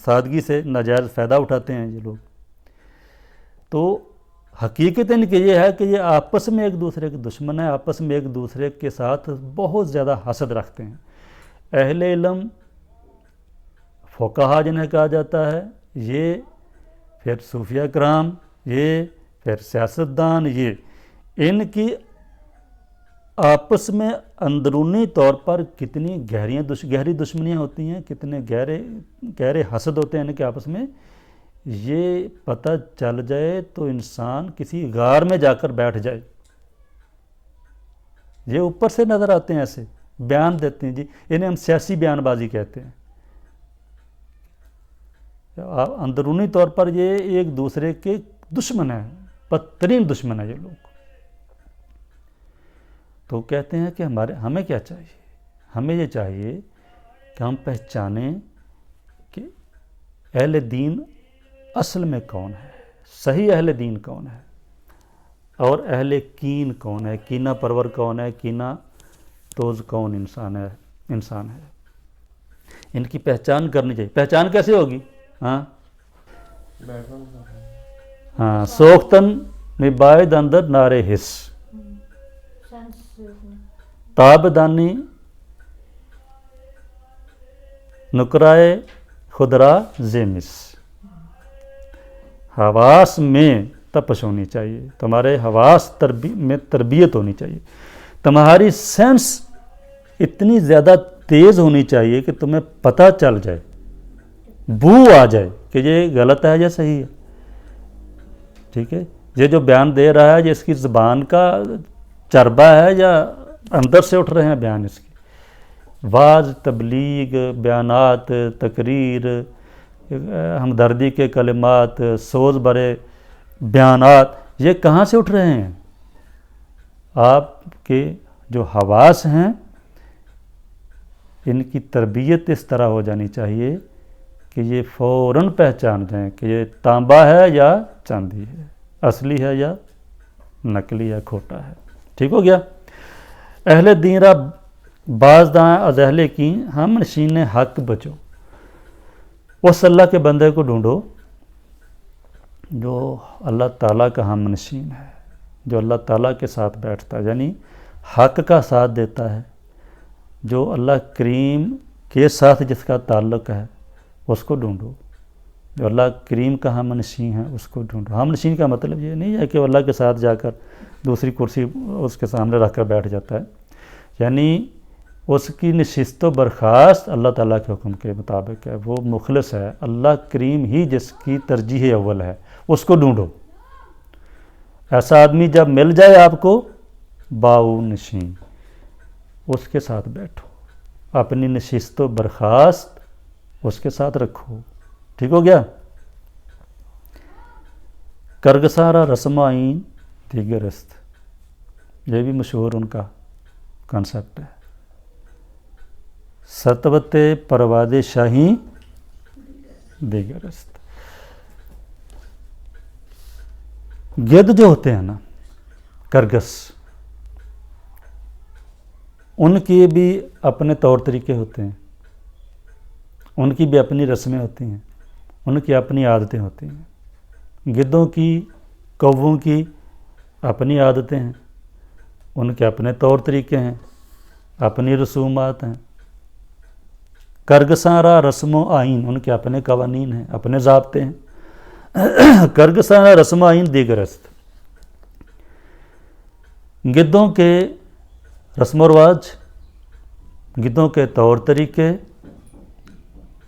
سادگی سے ناجائز فائدہ اٹھاتے ہیں. یہ لوگ تو حقیقت ان کی یہ ہے کہ یہ آپس میں ایک دوسرے کے دشمن ہیں، آپس میں ایک دوسرے کے ساتھ بہت زیادہ حسد رکھتے ہیں. اہل علم فقہا جنہیں کہا جاتا ہے، یہ پھر صوفیہ کرام، یہ پھر سیاستدان، یہ ان کی آپس میں اندرونی طور پر کتنی گہری دشمنیاں ہوتی ہیں، کتنے گہرے حسد ہوتے ہیں ان کے آپس میں. یہ پتہ چل جائے تو انسان کسی غار میں جا کر بیٹھ جائے. یہ اوپر سے نظر آتے ہیں، ایسے بیان دیتے ہیں. جی انہیں ہم سیاسی بیان بازی کہتے ہیں. اندرونی طور پر یہ ایک دوسرے کے دشمن ہیں، بدترین دشمن ہیں یہ لوگ. تو کہتے ہیں کہ ہمیں کیا چاہیے؟ ہمیں یہ چاہیے کہ ہم پہچانیں کہ اہل دین اصل میں کون ہے، صحیح اہل دین کون ہے، اور اہل کین کون ہے، کینہ پرور کون ہے، کینہ توز کون انسان ہے. ان کی پہچان کرنی چاہیے. پہچان کیسے ہوگی؟ سوختن نبائد اندر نارے حس، تابدانی نکرائے خدرا زیمس. حواس میں تپش ہونی چاہیے، تمہارے حواس میں تربیت ہونی چاہیے. تمہاری سینس اتنی زیادہ تیز ہونی چاہیے کہ تمہیں پتہ چل جائے، بو آ جائے کہ یہ غلط ہے یا صحیح ہے. ٹھیک ہے، یہ جو بیان دے رہا ہے یہ اس کی زبان کا چربہ ہے یا اندر سے اٹھ رہے ہیں بیان اس کی. واعظ، تبلیغ، بیانات، تقریر، ہمدردی کے کلمات، سوز برے بیانات، یہ کہاں سے اٹھ رہے ہیں؟ آپ کے جو حواس ہیں ان کی تربیت اس طرح ہو جانی چاہیے کہ یہ فوراً پہچان جائیں کہ یہ تانبا ہے یا چاندی ہے، اصلی ہے یا نقلی ہے، کھوٹا ہے. ٹھیک ہو گیا. اہل دین را باز داں از اہل کی ہم نشین حق بچو. اس اللہ کے بندے کو ڈھونڈو جو اللہ تعالیٰ کا ہم نشین ہے، جو اللہ تعالیٰ کے ساتھ بیٹھتا ہے، یعنی حق کا ساتھ دیتا ہے. جو اللہ کریم کے ساتھ جس کا تعلق ہے اس کو ڈھونڈو. جو اللہ کریم کا ہم نشین ہے اس کو ڈھونڈو. ہم نشین کا مطلب یہ نہیں ہے کہ وہ اللہ کے ساتھ جا کر دوسری کرسی اس کے سامنے رکھ کر بیٹھ جاتا ہے، یعنی اس کی نشست و برخاست اللہ تعالیٰ کے حکم کے مطابق ہے، وہ مخلص ہے. اللہ کریم ہی جس کی ترجیح اول ہے اس کو ڈھونڈو. ایسا آدمی جب مل جائے آپ کو باؤ نشین، اس کے ساتھ بیٹھو، اپنی نشست و برخاست اس کے ساتھ رکھو، ٹھیک ہو گیا؟ کرگسارا رسم آئین دیگر است، یہ بھی مشہور ان کا کانسیپٹ ہے۔ ستوت پرواد شاہی دیگر است۔ گدھ جو ہوتے ہیں نا کرگس، ان کے بھی اپنے طور طریقے ہوتے ہیں، ان کی بھی اپنی رسمیں ہوتی ہیں، ان کی اپنی عادتیں ہوتی ہیں۔ گدھوں کی، کووں کی اپنی عادتیں ہیں، ان کے اپنے طور طریقے ہیں، اپنی رسومات ہیں۔ کرگسارا رسم و آئین، ان کے اپنے قوانین ہیں، اپنے ضابطے ہیں۔ کرگسارا رسم و آئین دیگر است، گدھوں کے رسم و رواج، گدھوں کے طور طریقے،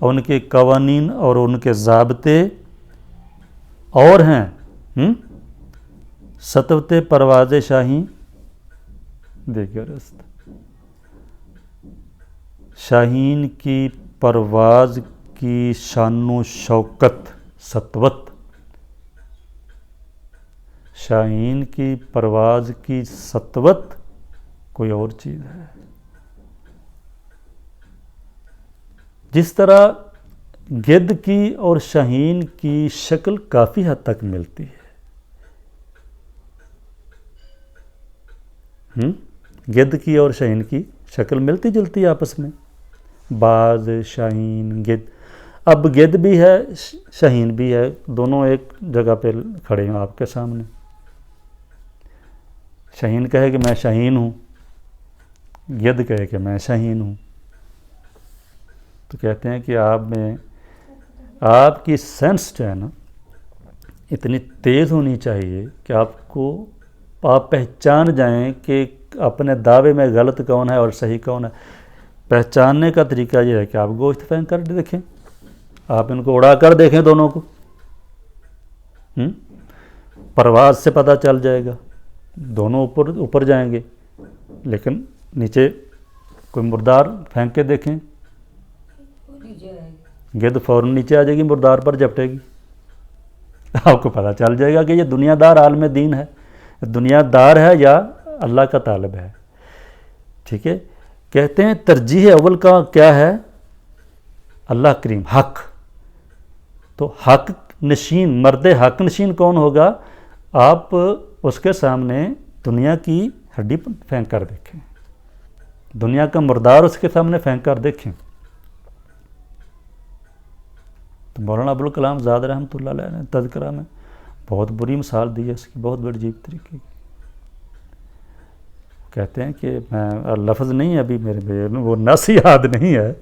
ان کے قوانین اور ان کے ضابطے اور ہیں ستوت پرواز شاہی دیگر است۔ شاہین کی پرواز کی شان و شوکت ستوت، شاہین کی پرواز کی ستوت کوئی اور چیز ہے۔ جس طرح گدھ کی اور شاہین کی شکل کافی حد تک ملتی ہے، گدھ کی اور شاہین کی شکل ملتی جلتی ہے آپس میں، باز، شاہین، گدھ۔ اب گدھ بھی ہے شاہین بھی ہے، دونوں ایک جگہ پہ کھڑے ہیں آپ کے سامنے۔ شاہین کہے کہ میں شاہین ہوں، گدھ کہے کہ میں شاہین ہوں، تو کہتے ہیں کہ آپ میں، آپ کی سینس جو ہے نا اتنی تیز ہونی چاہیے کہ آپ پہچان جائیں کہ اپنے دعوے میں غلط کون ہے اور صحیح کون ہے۔ پہچاننے کا طریقہ یہ ہے کہ آپ گوشت پھینک کر دیکھیں، آپ ان کو اڑا کر دیکھیں دونوں کو، پرواز سے پتہ چل جائے گا، دونوں اوپر جائیں گے، لیکن نیچے کوئی مردار پھینک کے دیکھیں، گدھ فوراً نیچے آ جائے گی، مردار پر جپٹے گی، آپ کو پتہ چل جائے گا کہ یہ دنیا دار عالم دین ہے، دنیا دار ہے یا اللہ کا طالب ہے، ٹھیک ہے؟ کہتے ہیں ترجیح اول کا کیا ہے؟ اللہ کریم، حق۔ تو حق نشین، مرد حق نشین کون ہوگا؟ آپ اس کے سامنے دنیا کی ہڈی پھینک کر دیکھیں، دنیا کا مردار اس کے سامنے پھینک کر دیکھیں۔ تو مولانا ابوالکلام زاد رحمۃ اللہ علیہ نے تذکرہ میں بہت بری مثال دی ہے اس کی، بہت بڑی عجیب طریقے کی۔ کہتے ہیں کہ میں لفظ نہیں ہے ابھی میرے وہ نص یاد نہیں ہے،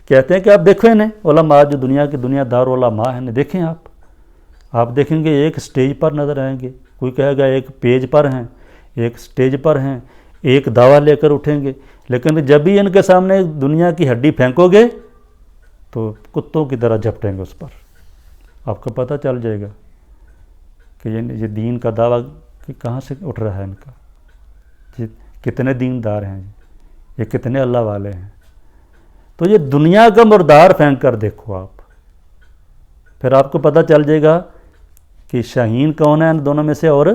کہتے ہیں کہ آپ دیکھیں انہیں علماء جو دنیا کے دنیا دار علماء ہیں، دیکھیں آپ دیکھیں گے ایک سٹیج پر نظر آئیں گے، کوئی کہے گا ایک پیج پر ہیں، ایک سٹیج پر ہیں، ایک دعویٰ لے کر اٹھیں گے، لیکن جب بھی ان کے سامنے دنیا کی ہڈی پھینکو گے تو کتوں کی طرح جھپٹیں گے اس پر۔ آپ کو پتہ چل جائے گا کہ یہ دین کا دعویٰ کہاں سے اٹھ رہا ہے ان کا، کتنے دیندار ہیں یہ کتنے اللہ والے ہیں۔ تو یہ دنیا کا مردار پھینک کر دیکھو آپ، پھر آپ کو پتہ چل جائے گا کہ شاہین کون ہے ان دونوں میں سے اور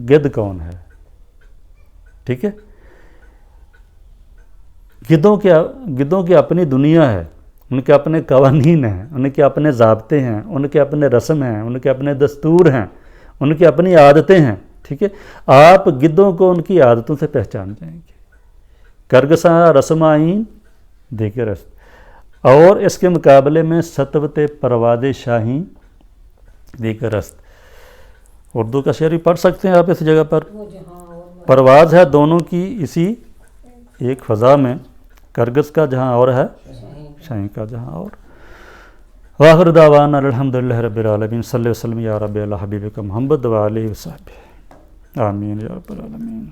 گدھ کون ہے، ٹھیک ہے؟ گدھوں کی اپنی دنیا ہے، ان کے اپنے قوانین ہیں، ان کے اپنے ضابطے ہیں، ان کے اپنے رسم ہیں، ان کے اپنے دستور ہیں، ان کی اپنی عادتیں ہیں، ٹھیک ہے؟ آپ گدھوں کو ان کی عادتوں سے پہچان جائیں گے۔ کرگسا رسم آئین دیگر است، اور اس کے مقابلے میں ستوت پرواد شاہی دیگر است۔ اردو کا شعر بھی پڑھ سکتے ہیں آپ اس جگہ پر، پرواز ہے دونوں کی اسی ایک فضا میں، کرگس کا جہاں اور ہے، شاہین کا جہاں اور۔ وآخر دعوانا الحمدللہ رب العالمین، صلی اللہ وسلم یا رب علی حبیبک محمد و آلہ وصحبہ، آمین یا رب العالمین۔